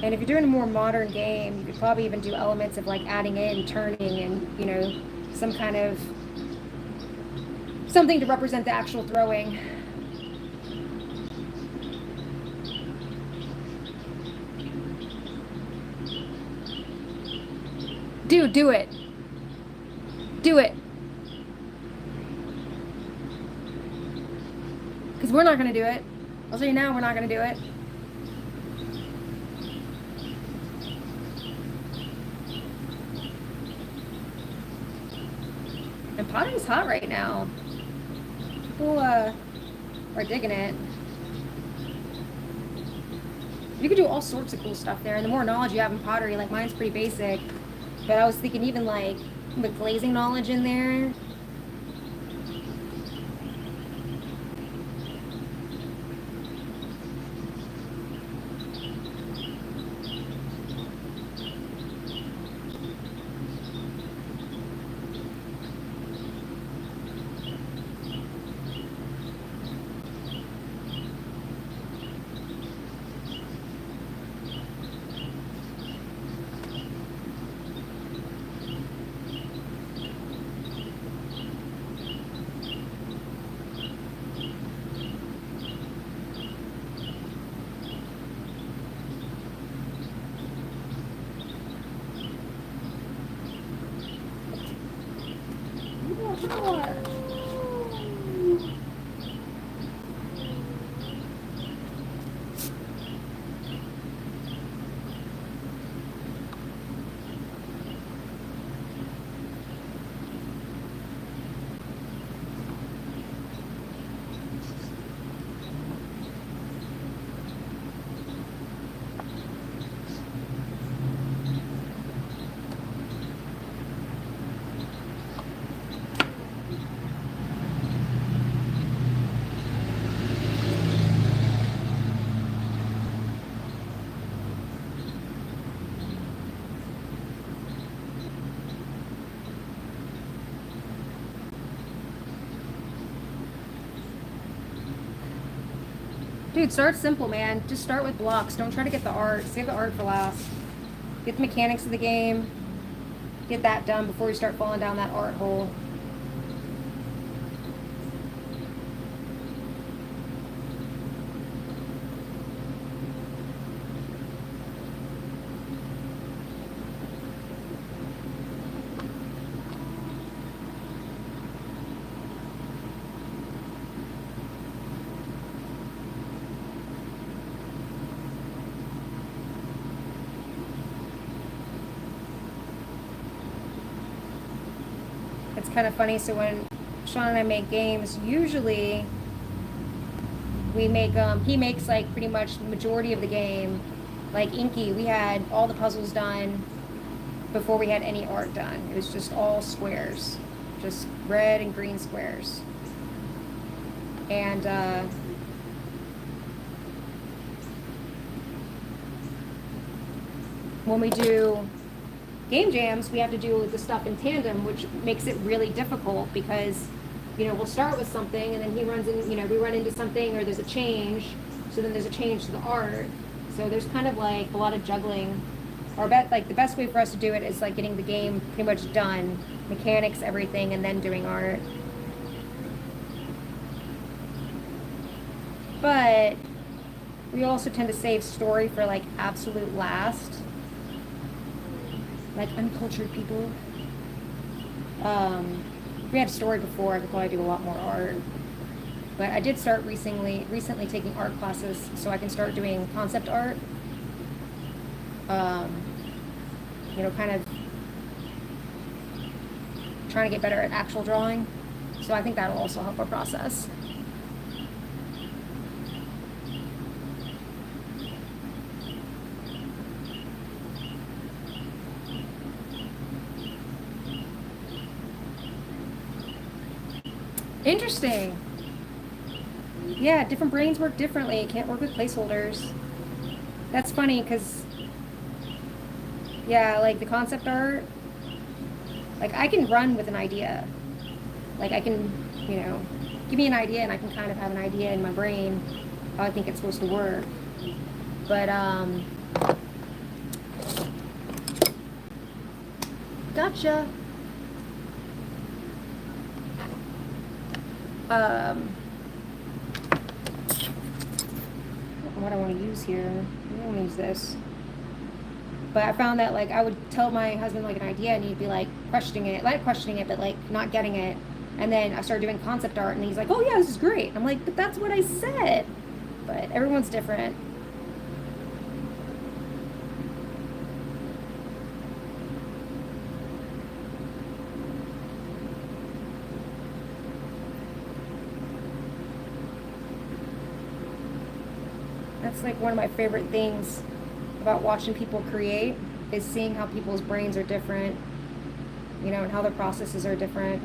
And if you're doing a more modern game, you could probably even do elements of like adding in, turning, and, you know, some kind of something to represent the actual throwing. Dude, do it. Do it. Because we're not going to do it. I'll tell you now, we're not going to do it. And pottery's hot right now. People are digging it. You could do all sorts of cool stuff there, and the more knowledge you have in pottery, like mine's pretty basic, but I was thinking even like with glazing knowledge in there. Dude, start simple, man. Just start with blocks. Don't try to get the art. Save the art for last. Get the mechanics of the game. Get that done before you start falling down that art hole. It's kind of funny. So when Sean and I make games, usually we make he makes like pretty much the majority of the game. Like Inky, we had all the puzzles done before we had any art done. It was just all squares, just red and green squares. And when we do game jams, we have to do the stuff in tandem, which makes it really difficult because, you know, we'll start with something and then he runs in, you know, we run into something or there's a change. So then there's a change to the art. So there's kind of like a lot of juggling. Or like the best way for us to do it is like getting the game pretty much done, mechanics, everything, and then doing art. But we also tend to save story for like absolute last. Like uncultured people. We had story before, I could probably do a lot more art. But I did start recently taking art classes so I can start doing concept art. You know, kind of trying to get better at actual drawing. So I think that'll also help our process. Interesting. Yeah, different brains work differently. It can't work with placeholders. That's funny because, yeah, like the concept art, like I can run with an idea. Like I can, you know, give me an idea and I can kind of have an idea in my brain how I think it's supposed to work. But, gotcha. What I want to use here. I don't want to use this. But I found that like I would tell my husband like an idea and he'd be like questioning it, but like not getting it. And then I started doing concept art and he's like, "Oh yeah, this is great." I'm like, "But that's what I said." But everyone's different. That's like one of my favorite things about watching people create is seeing how people's brains are different, you know, and how their processes are different.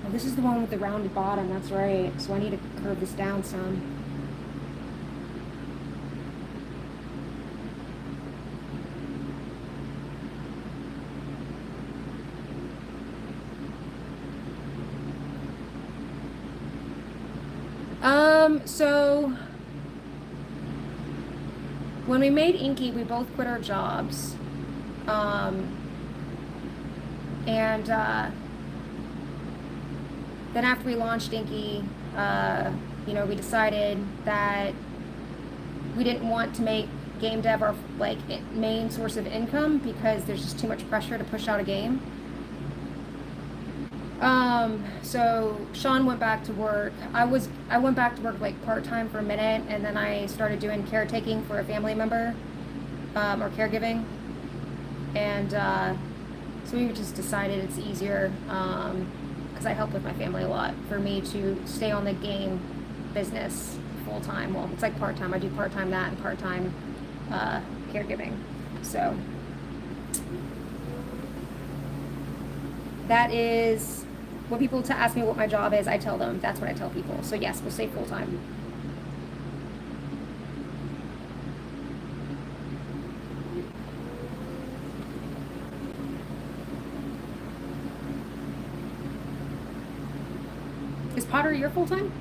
Oh, this is the one with the rounded bottom, that's right. So I need to curve this down some. So when we made Inky, we both quit our jobs. And then after we launched Inky, you know, we decided that we didn't want to make game dev our like main source of income because there's just too much pressure to push out a game. So Sean went back to work. I went back to work like part-time for a minute and then I started doing caretaking for a family member, or caregiving. And, so we just decided it's easier, cause I help with my family a lot for me to stay on the game business full-time. Well, it's like part-time. I do part-time that and part-time, caregiving. So that is when people ask me what my job is, I tell them that's what I tell people. So yes, we'll say full time. Is Pottery your full time?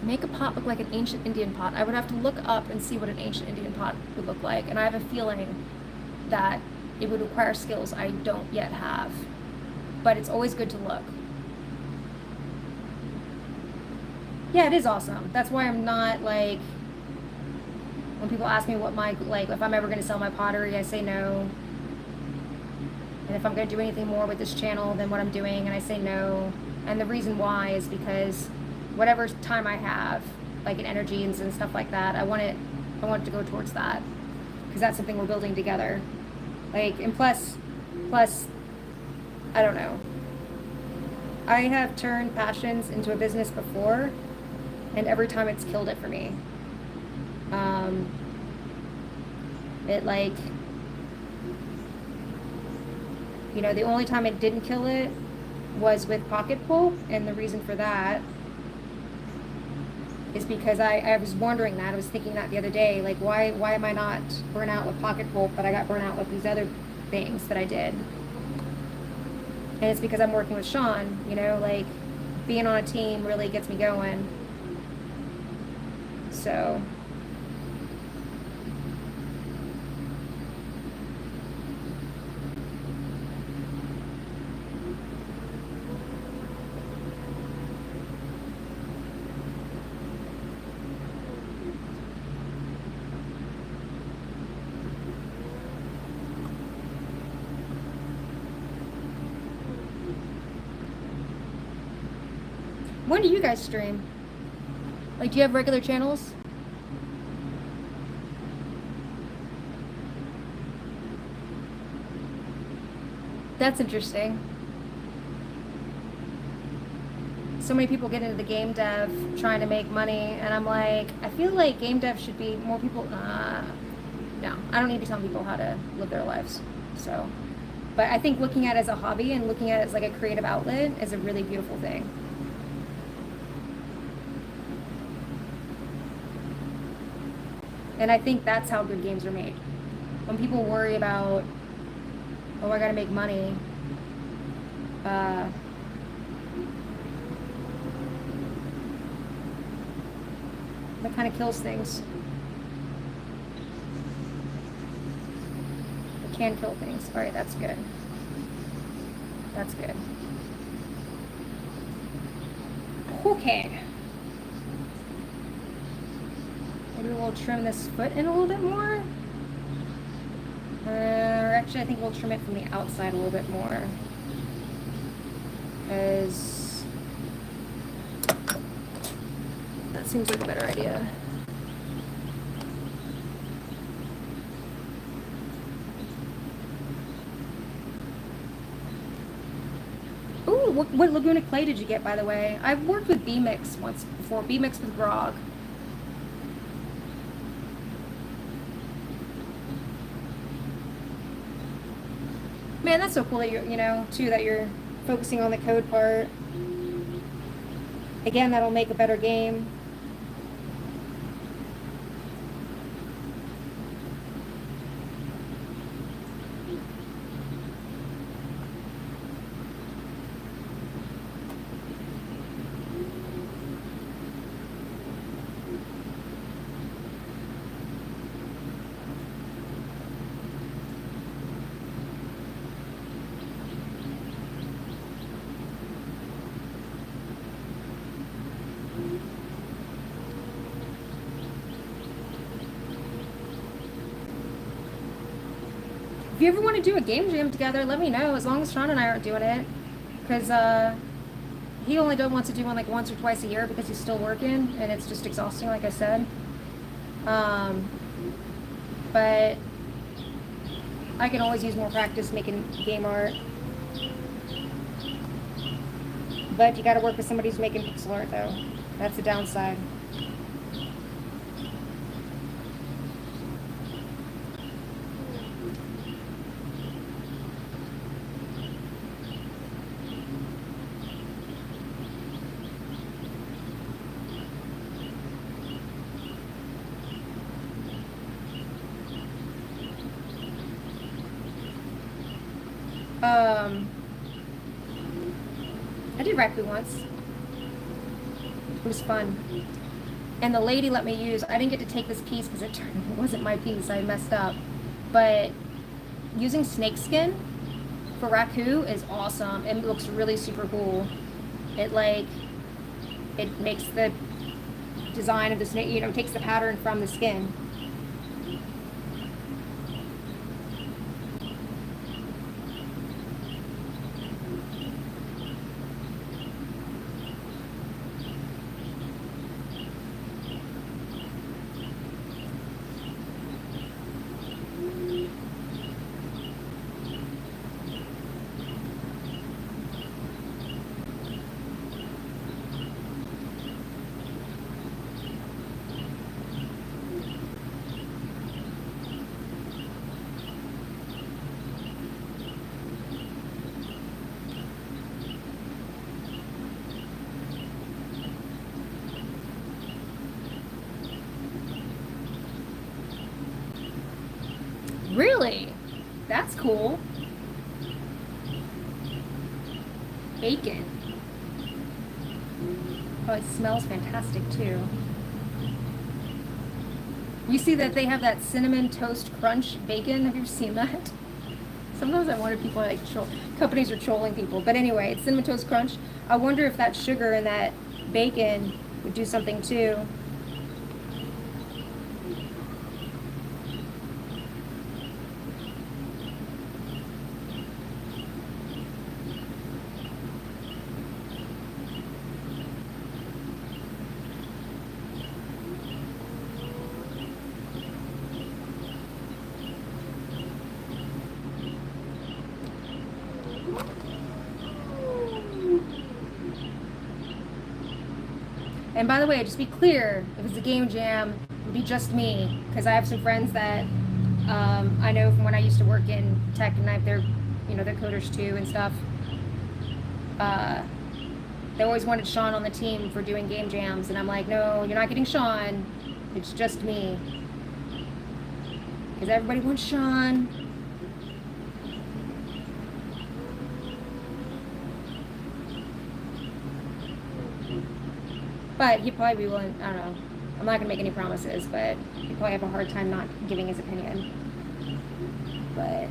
Make a pot look like an ancient Indian pot. I would have to look up and see what an ancient Indian pot would look like. And I have a feeling that it would require skills I don't yet have. But it's always good to look. Yeah, it is awesome. That's why I'm not like, when people ask me what my, like, if I'm ever going to sell my pottery, I say no. And if I'm going to do anything more with this channel than what I'm doing, and I say no. And the reason why is because whatever time I have, like in energies and stuff like that. I want it to go towards that, because that's something we're building together. Like, and plus, I don't know. I have turned passions into a business before, and every time it's killed it for me. It like, you know, the only time it didn't kill it was with pocket pulp, and the reason for that is because I was wondering that. I was thinking that the other day, like, why am I not burnt out with pocket pulp, but I got burnt out with these other things that I did? And it's because I'm working with Sean, you know, like, being on a team really gets me going. So when do you guys stream? Like, do you have regular channels? That's interesting. So many people get into the game dev trying to make money, and I'm like, I feel like game dev should be more people. No, I don't need to tell people how to live their lives. So, but I think looking at it as a hobby and looking at it as like a creative outlet is a really beautiful thing. And I think that's how good games are made. When people worry about, oh, I gotta make money, that kind of kills things. It can kill things. All right, that's good. That's good. Okay. Maybe we'll trim this foot in a little bit more. Or actually, I think we'll trim it from the outside a little bit more. Because that seems like a better idea. Ooh, what Laguna clay did you get, by the way? I've worked with B-Mix once before. B-Mix with grog. Man, that's so cool that you know, too, that you're focusing on the code part. Again, that'll make a better game. If you ever want to do a game jam together, let me know, as long as Sean and I aren't doing it. Because he only wants to do one like once or twice a year because he's still working, and it's just exhausting, like I said. But I can always use more practice making game art. But you got to work with somebody who's making pixel art, though. That's the downside. I did Raku once. It was fun. And the lady let me use, I didn't get to take this piece because it wasn't my piece, I messed up. But using snakeskin for Raku is awesome. It looks really super cool. It makes the design of the snake, you know, takes the pattern from the skin. That's cool. Bacon. Oh, it smells fantastic too. You see that they have that cinnamon toast crunch bacon? Have you ever seen that? Sometimes I wonder if people are like companies are trolling people. But anyway, it's cinnamon toast crunch. I wonder if that sugar and that bacon would do something too. And by the way, just be clear, if it's a game jam, it would be just me, because I have some friends that I know from when I used to work in tech, and they're coders too and stuff. They always wanted Sean on the team for doing game jams, and I'm like, no, you're not getting Sean. It's just me, because everybody wants Sean. But he'd probably be willing, I don't know. I'm not going to make any promises, but he'd probably have a hard time not giving his opinion. But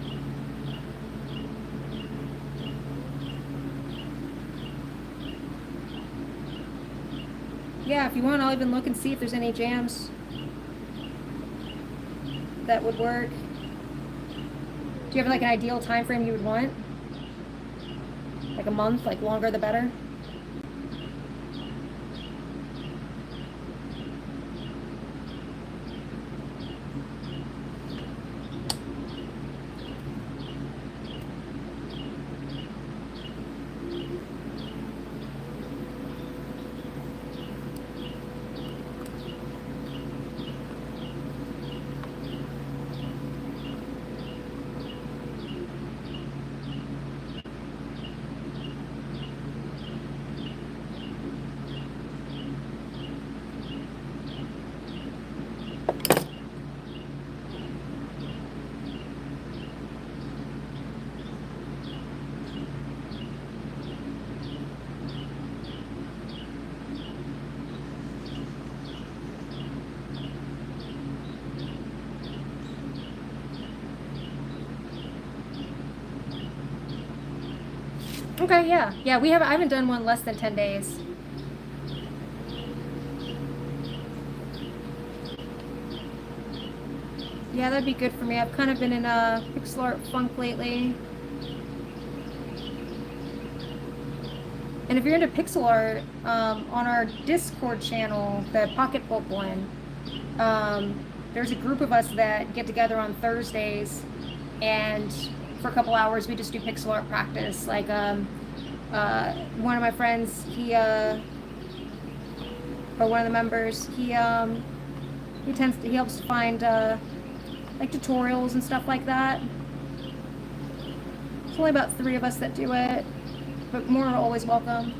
yeah, if you want, I'll even look and see if there's any jams that would work. Do you have like an ideal time frame you would want? Like a month, like longer the better? Okay, yeah. Yeah, I haven't done one less than 10 days. Yeah, that'd be good for me. I've kind of been in a pixel art funk lately. And if you're into pixel art, on our Discord channel, the Pocket Pulp one, there's a group of us that get together on Thursdays, and for a couple hours we just do pixel art practice. Like one of my friends, or one of the members, he helps to find like tutorials and stuff like that. It's only about 3 of us that do it, but more are always welcome.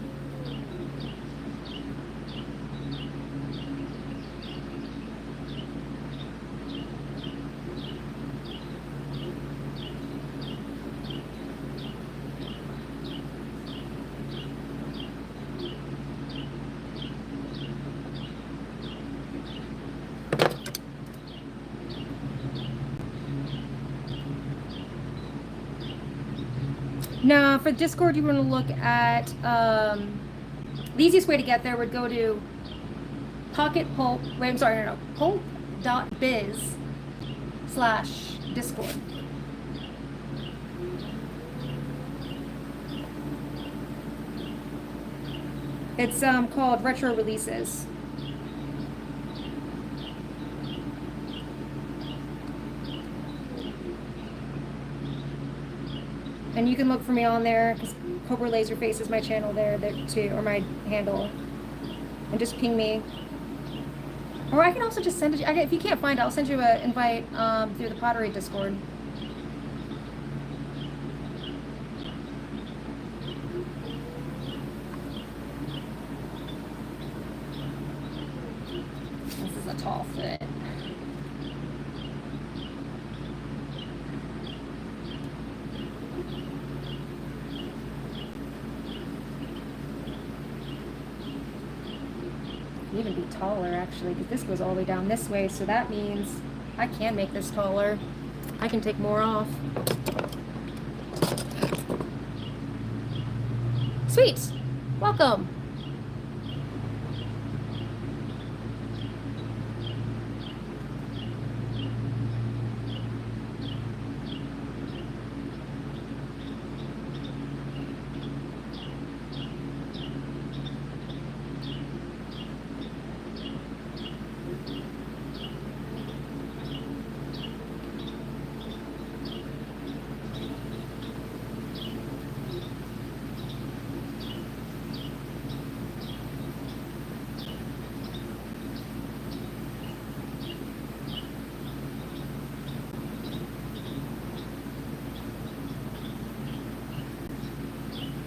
No, for Discord, you want to look at the easiest way to get there would go to pulp.biz/Discord. It's called Retro Releases. And you can look for me on there, because Cobra Laserface is my channel there too, or my handle. And just ping me. Or I can also just send it, if you can't find it, I'll send you an invite through the Pottery Discord. This is a tall fit. can even be taller actually, because this goes all the way down this way, so that means I can make this taller. I can take more off. Sweet! Welcome!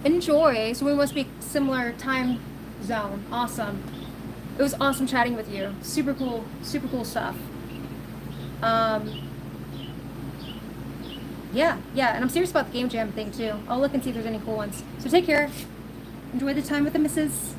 Enjoy. So we must be similar time zone. Awesome. It was awesome chatting with you. Super cool stuff. Yeah, and I'm serious about the game jam thing too. I'll look and see if there's any cool ones. So take care. Enjoy the time with the missus.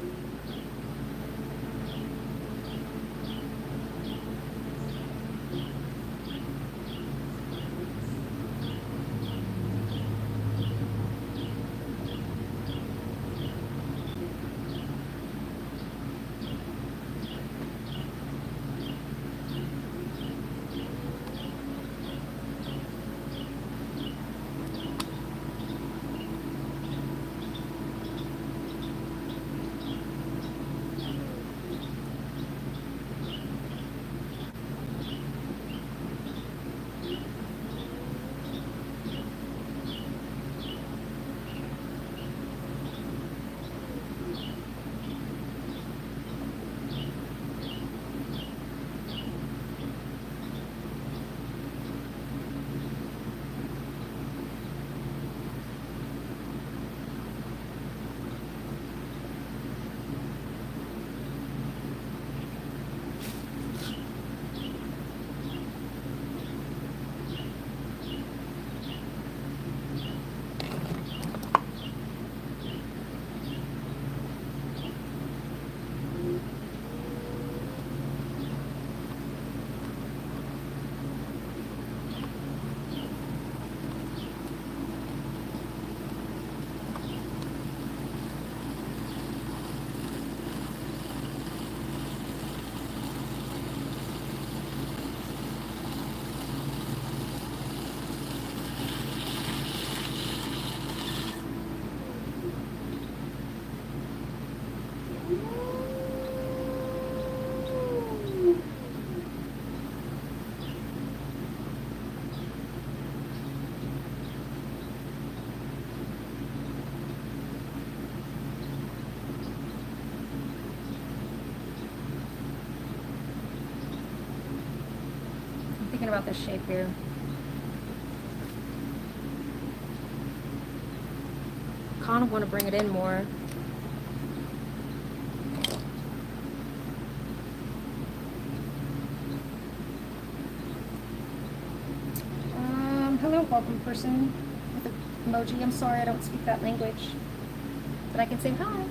About this shape here. Kind of want to bring it in more. Hello, welcome person with the emoji. I'm sorry I don't speak that language, but I can say hi.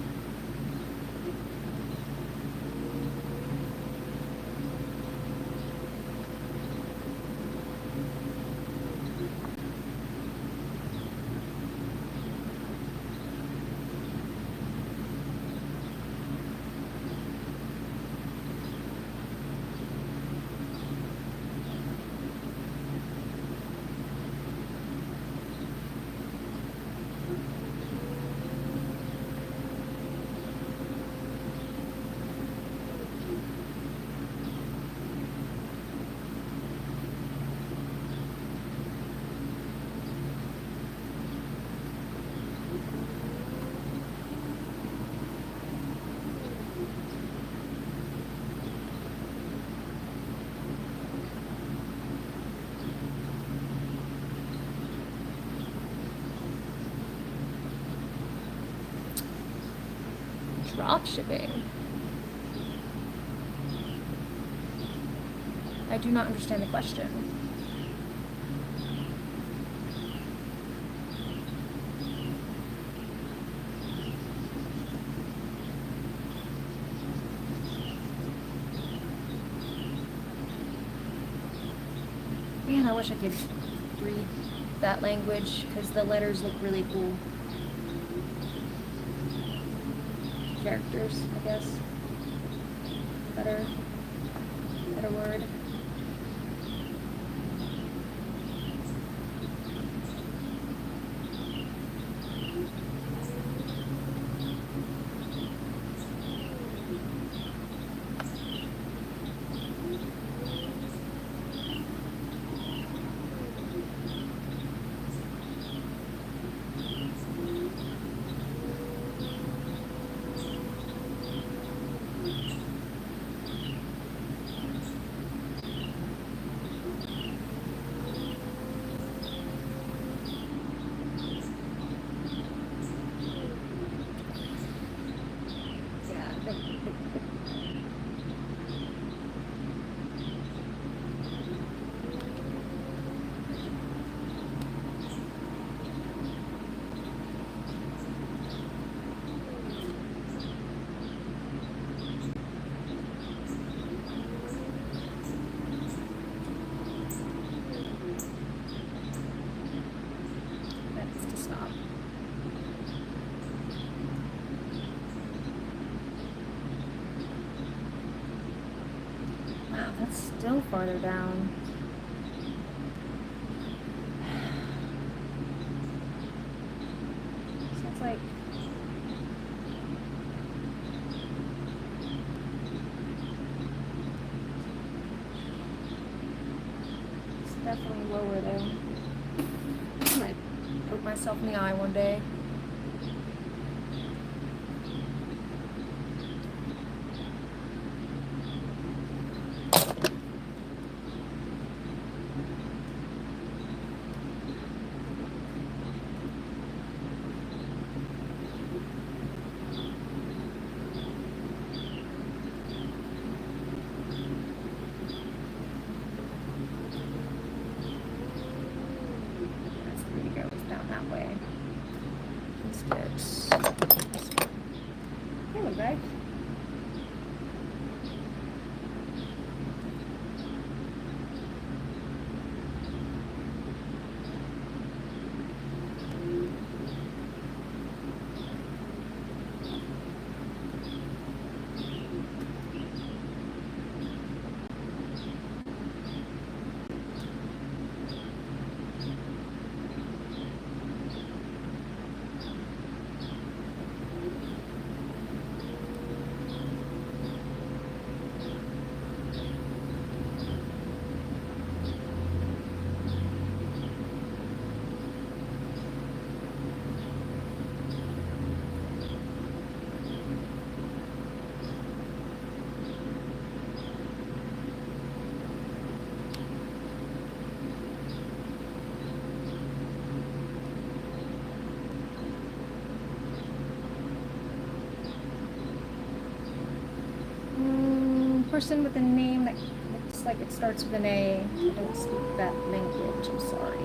Drop shipping. I do not understand the question. I wish I could read that language because the letters look really cool. Characters, I guess. Better word. Still farther down. Sounds like it's definitely lower there. I might poke myself in the eye one day. Right? Person with a name that looks like it starts with an A. I don't speak that language, I'm sorry.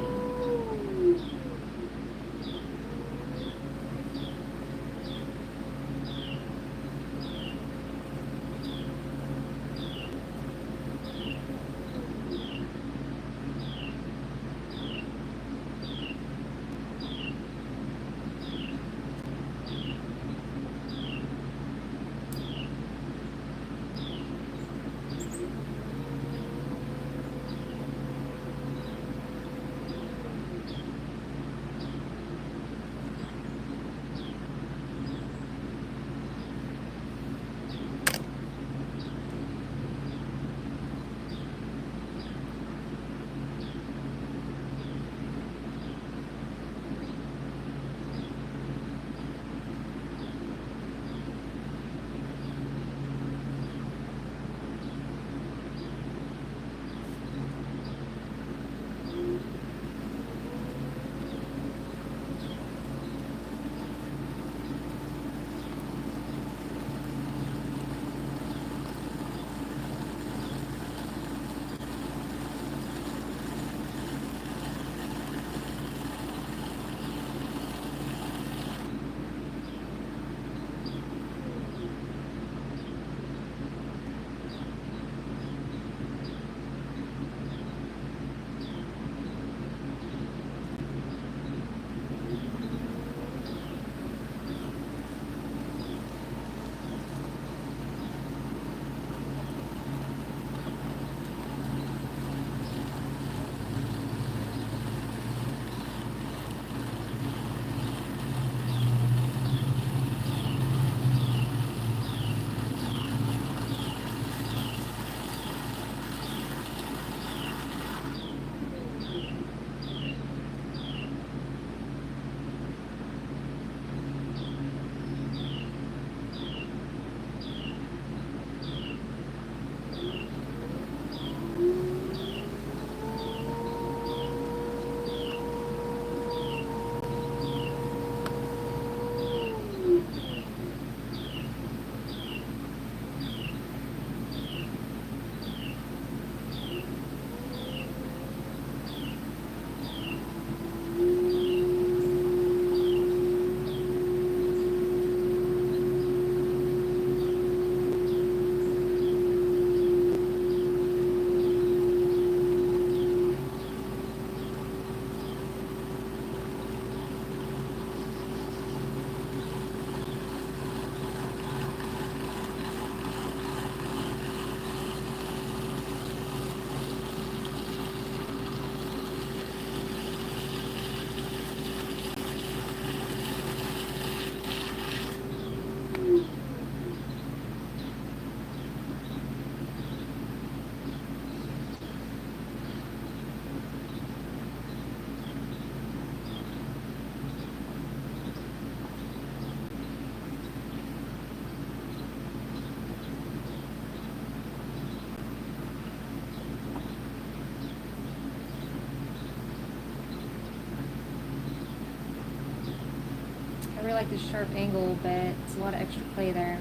really like this sharp angle, but it's a lot of extra clay there.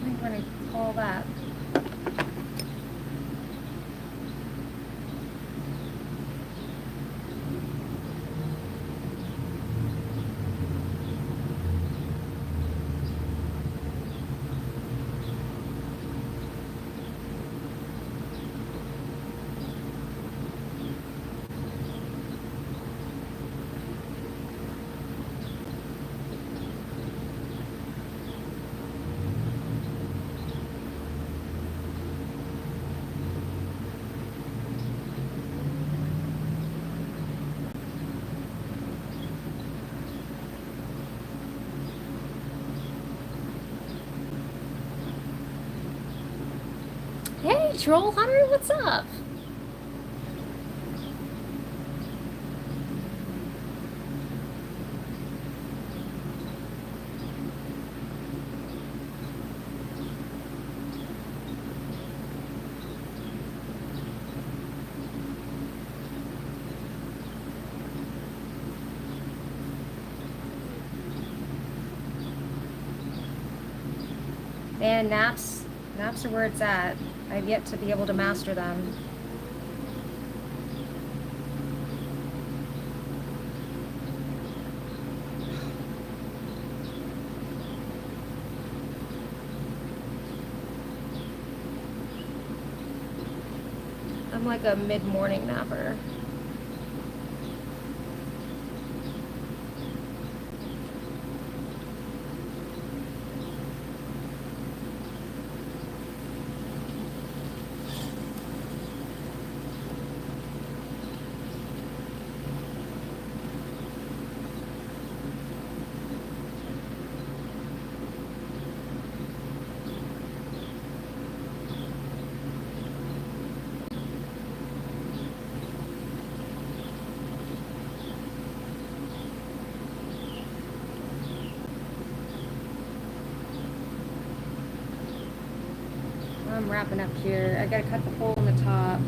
I'm going to call that. Hey, Troll Hunter, what's up? And naps are where it's at. I've yet to be able to master them. I'm like a mid-morning napper. I'm wrapping up here. I gotta cut the hole in the top.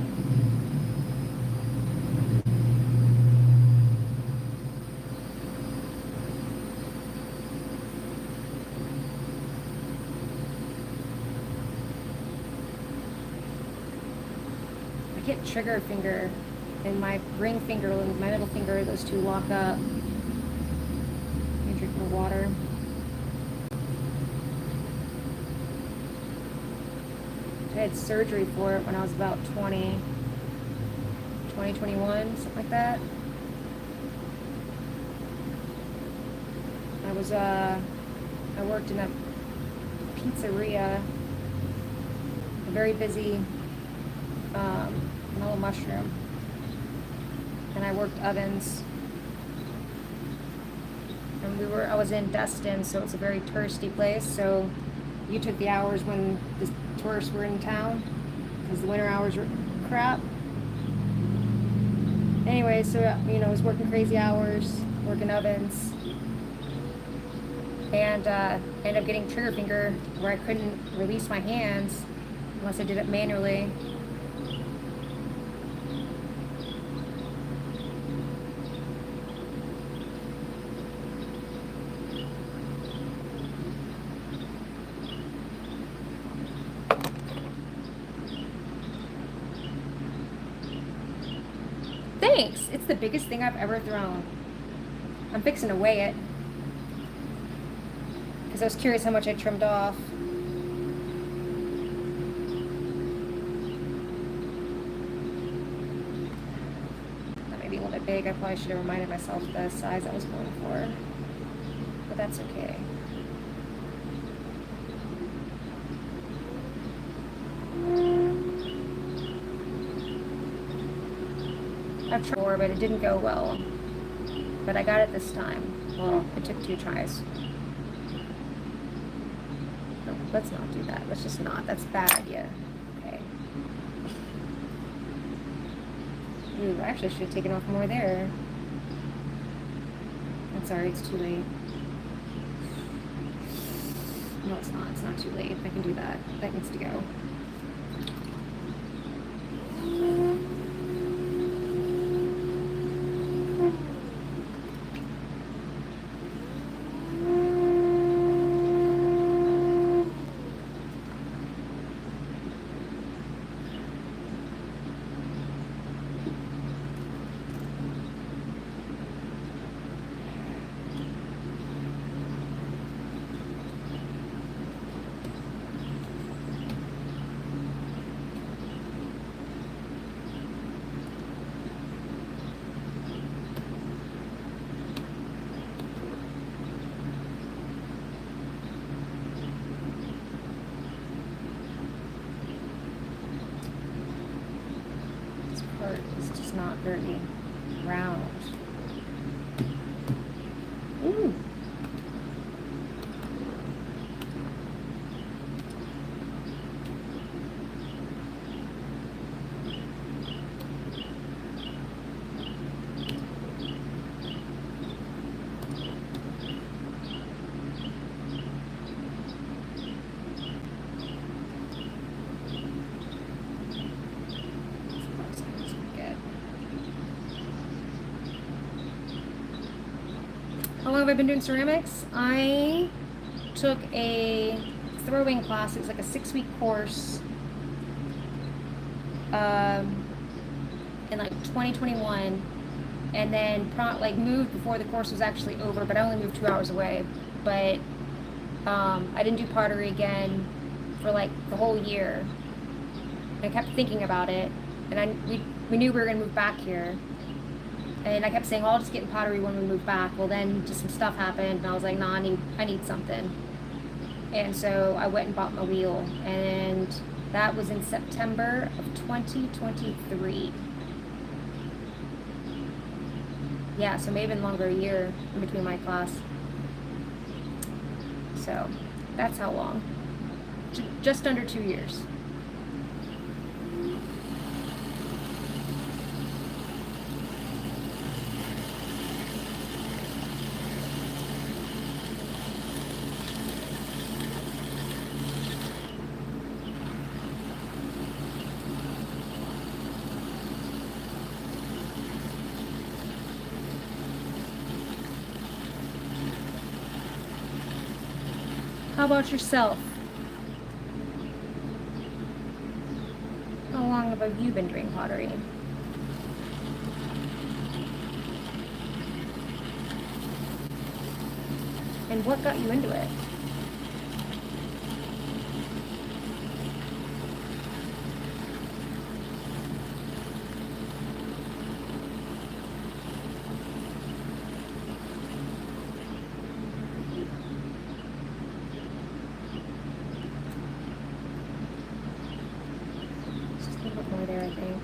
I get trigger finger and my ring finger and my middle finger, those two lock up. Let me drink more water. I had surgery for it when I was about 20, 21, something like that. I worked in a pizzeria, a very busy mellow mushroom, and I worked ovens. And I was in Destin, so it's a very touristy place, so you took the hours when the tourists were in town, because the winter hours were crap. Anyway, so, I was working crazy hours, working ovens, and ended up getting trigger finger where I couldn't release my hands unless I did it manually. it's the biggest thing I've ever thrown. I'm fixing to weigh it because I was curious how much I trimmed off. That may be a little bit big. I probably should have reminded myself the size I was going for, but that's okay. I've tried before, but it didn't go well. But I got it this time. Well, it took 2 tries. No, let's not do that. Let's just not. That's a bad idea. Okay. Ooh, I actually should have taken off more there. I'm sorry, it's too late. No, it's not. It's not too late. I can do that. That needs to go. It's just not very round. Ooh. How long have I been doing ceramics? I took a throwing class. It was like a 6-week course in like 2021, and then moved before the course was actually over. But I only moved 2 hours away. But I didn't do pottery again for like the whole year. I kept thinking about it, and we knew we were gonna move back here. And I kept saying, well, I'll just get in pottery when we move back. Well, then just some stuff happened, and I was like, nah, I need something. And so I went and bought my wheel, and that was in September of 2023. Yeah, so maybe longer, a year in between my class. So that's how long. Just under 2 years. How about yourself? How long have you been doing pottery? And what got you into it? Just a little bit more there, I think.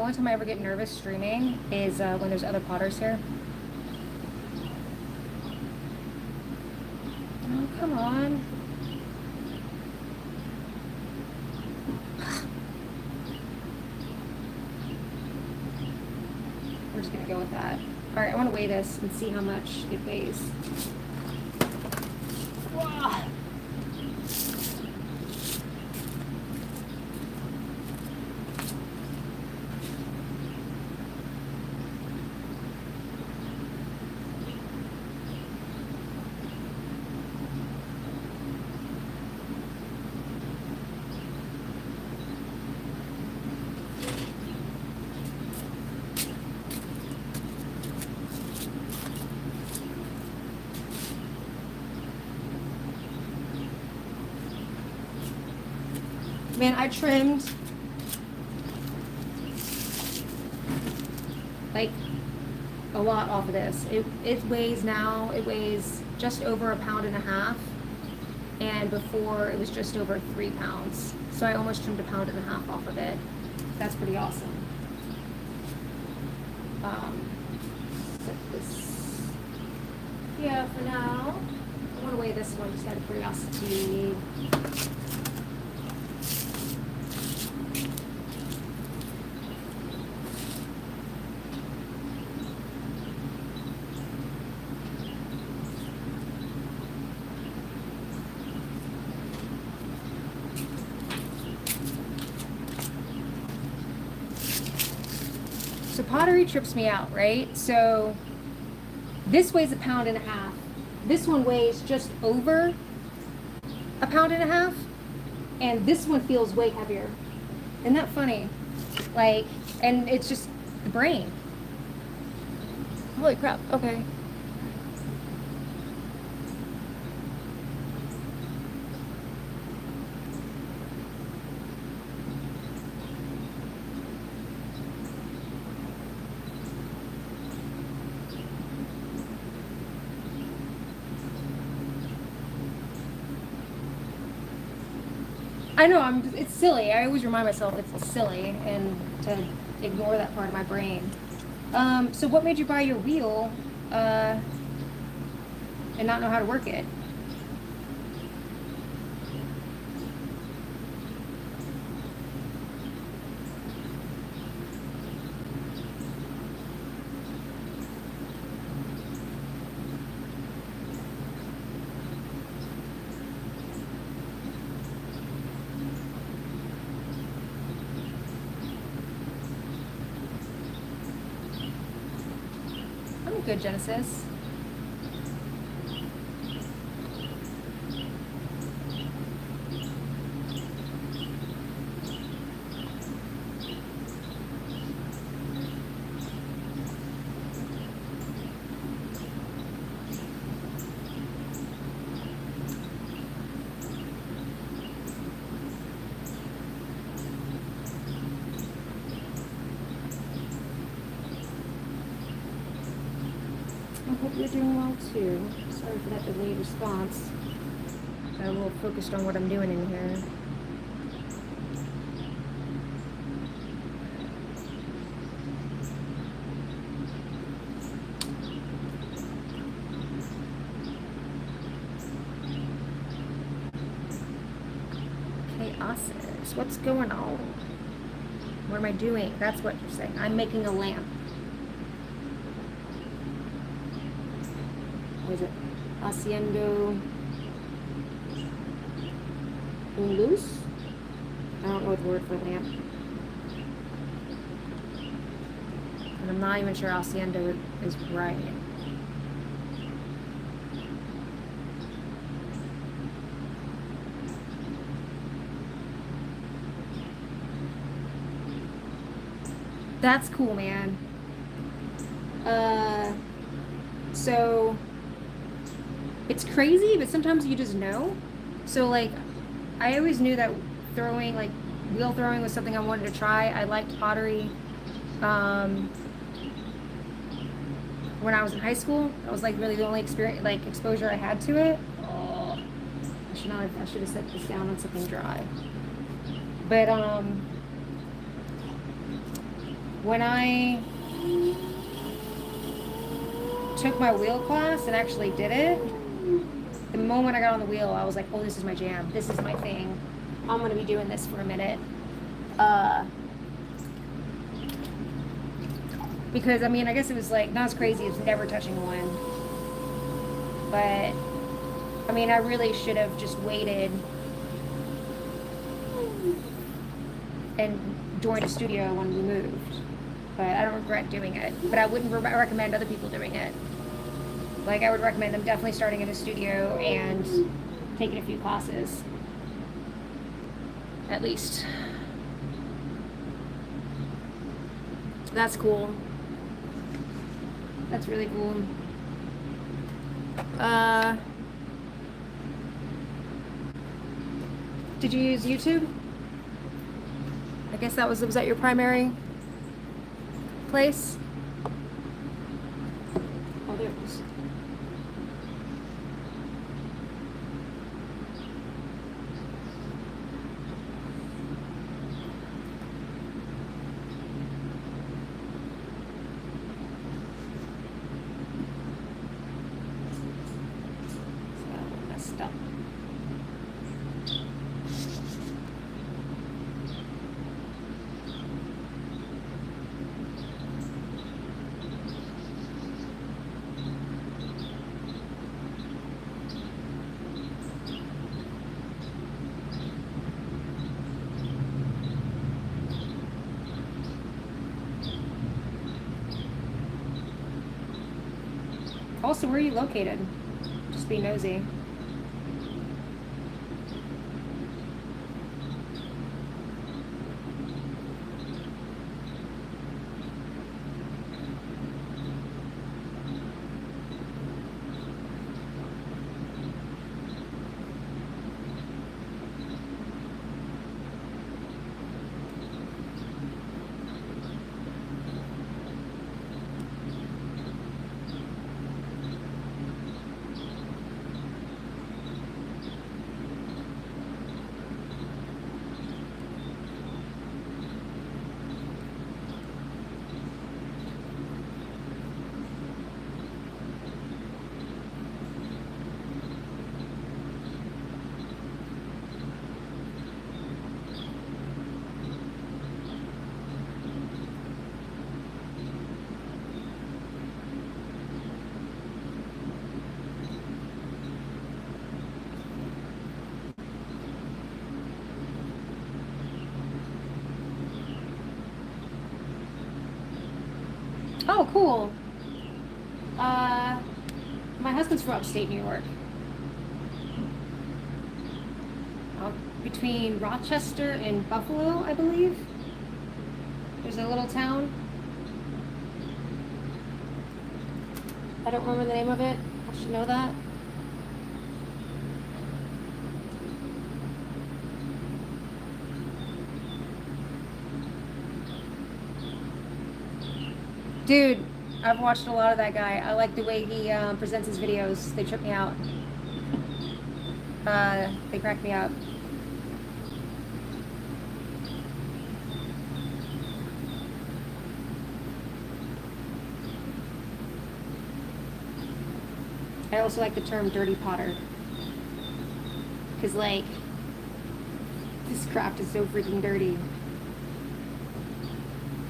only time I ever get nervous streaming is when there's other potters here. Oh, come on. We're just gonna go with that. All right, I want to weigh this and see how much it weighs. Wow. Man, I trimmed like a lot off of this. It weighs now, it weighs just over 1.5 pounds, and before it was just over 3 pounds. So I almost trimmed 1.5 pounds off of it. That's pretty awesome. Set this, yeah, for now. I want to weigh this one just out of curiosity. So pottery trips me out, right? So this weighs 1.5 pounds. This one weighs just over 1.5 pounds, and this one feels way heavier. Isn't that funny? Like, and it's just the brain. Holy crap, okay. I know, it's silly. I always remind myself it's silly and to ignore that part of my brain. So what made you buy your wheel and not know how to work it? Good, Genesis. I hope you're doing well too. Sorry for that delayed response. I'm a little focused on what I'm doing in here. Chaosis. What's going on? What am I doing? That's what you're saying. I'm making a lamp. What is it? Haciendo un luz? I don't know what the word for lamp. And I'm not even sure haciendo is right. That's cool, man. So it's crazy, but sometimes you just know. So like, I always knew that throwing, like wheel throwing, was something I wanted to try. I liked pottery. When I was in high school, that was like really the only experience, like exposure I had to it. Oh, I should have set this down on something dry. But when I took my wheel class and actually did it, the moment I got on the wheel, I was like, oh, this is my jam. This is my thing. I'm going to be doing this for a minute. Because, I mean, I guess it was like, not as crazy as never touching one. But, I mean, I really should have just waited and joined a studio when we moved. But I don't regret doing it. But I wouldn't recommend other people doing it. Like, I would recommend them definitely starting in a studio and taking a few classes. At least. That's cool. That's really cool. Did you use YouTube? I guess was that your primary place? Oh, there it is. Also, where are you located? Just be nosy. Oh, cool. My husband's from upstate New York. Between Rochester and Buffalo, I believe. There's a little town. I don't remember the name of it. I should know that. Dude, I've watched a lot of that guy. I like the way he presents his videos. They trip me out. They crack me up. I also like the term dirty potter. Because, like, this craft is so freaking dirty.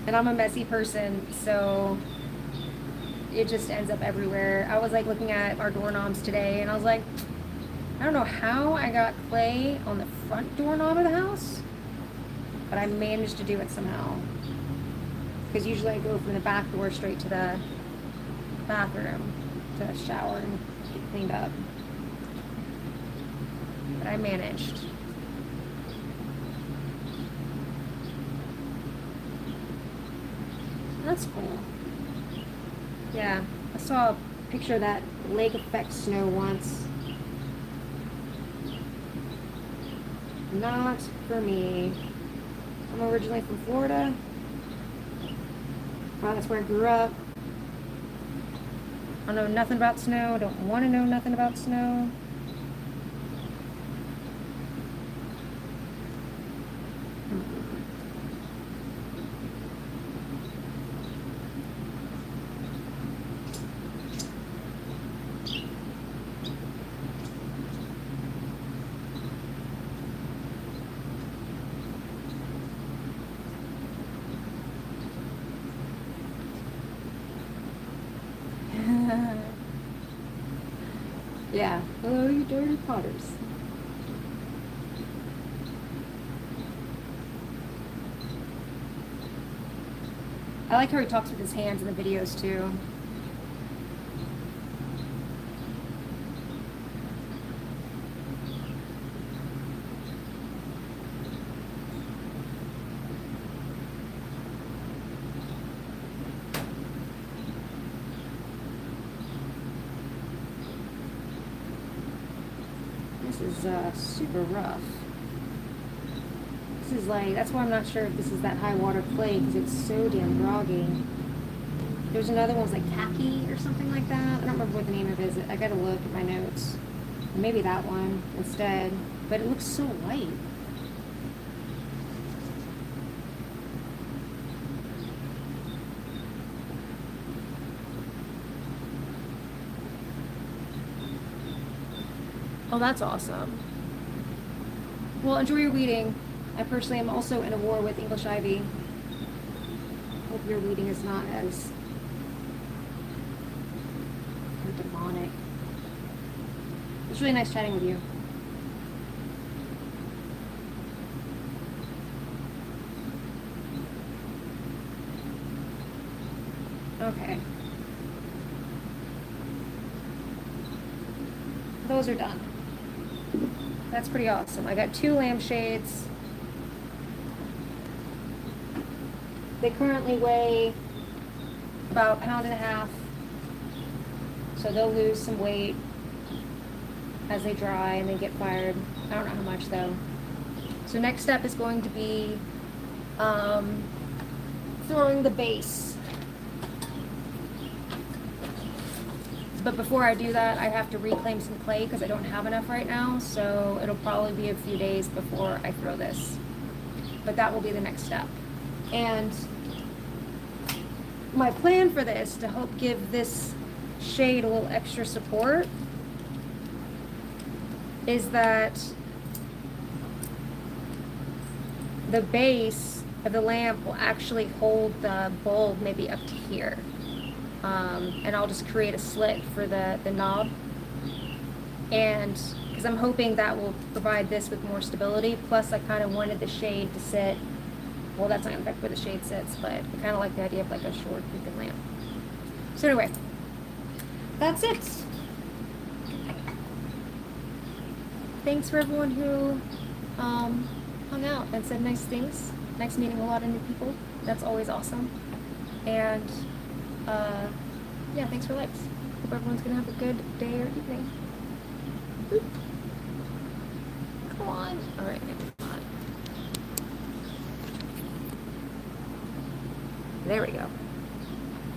And I'm a messy person, so it just ends up everywhere. I was like looking at our doorknobs today and I was like, I don't know how I got clay on the front doorknob of the house, but I managed to do it somehow. Because usually I go from the back door straight to the bathroom to shower and get cleaned up. But I managed. That's cool. Yeah, I saw a picture of that lake effect snow once. Not for me. I'm originally from Florida. Wow, that's where I grew up. I know nothing about snow. Don't want to know nothing about snow. Yeah. Hello, you dirty potters. I like how he talks with his hands in the videos too. This is super rough. This is like, that's why I'm not sure if this is that high water clay, because it's so damn groggy. There's another one, like khaki or something like that. I don't remember what the name of it is. I gotta look at my notes. Maybe that one instead. But it looks so white. Oh, that's awesome. Well, enjoy your weeding. I personally am also in a war with English ivy. Hope your weeding is not as demonic. It's really nice chatting with you. Okay. Those are done. That's pretty awesome. I got 2 lampshades. They currently weigh about 1.5 pounds. So they'll lose some weight as they dry and they get fired. I don't know how much though. So next step is going to be throwing the base. But before I do that, I have to reclaim some clay because I don't have enough right now. So it'll probably be a few days before I throw this. But that will be the next step. And my plan for this, to help give this shade a little extra support, is that the base of the lamp will actually hold the bulb maybe up to here. And I'll just create a slit for the knob. And because I'm hoping that will provide this with more stability. Plus I kind of wanted the shade to sit, well, that's not in fact where the shade sits, but I kind of like the idea of like a short beacon lamp. So anyway, that's it. Thanks for everyone who hung out and said nice things. Nice meeting a lot of new people. That's always awesome. And yeah, thanks for likes. Hope everyone's gonna have a good day or evening. Boop. Come on. All right, come on. There we go.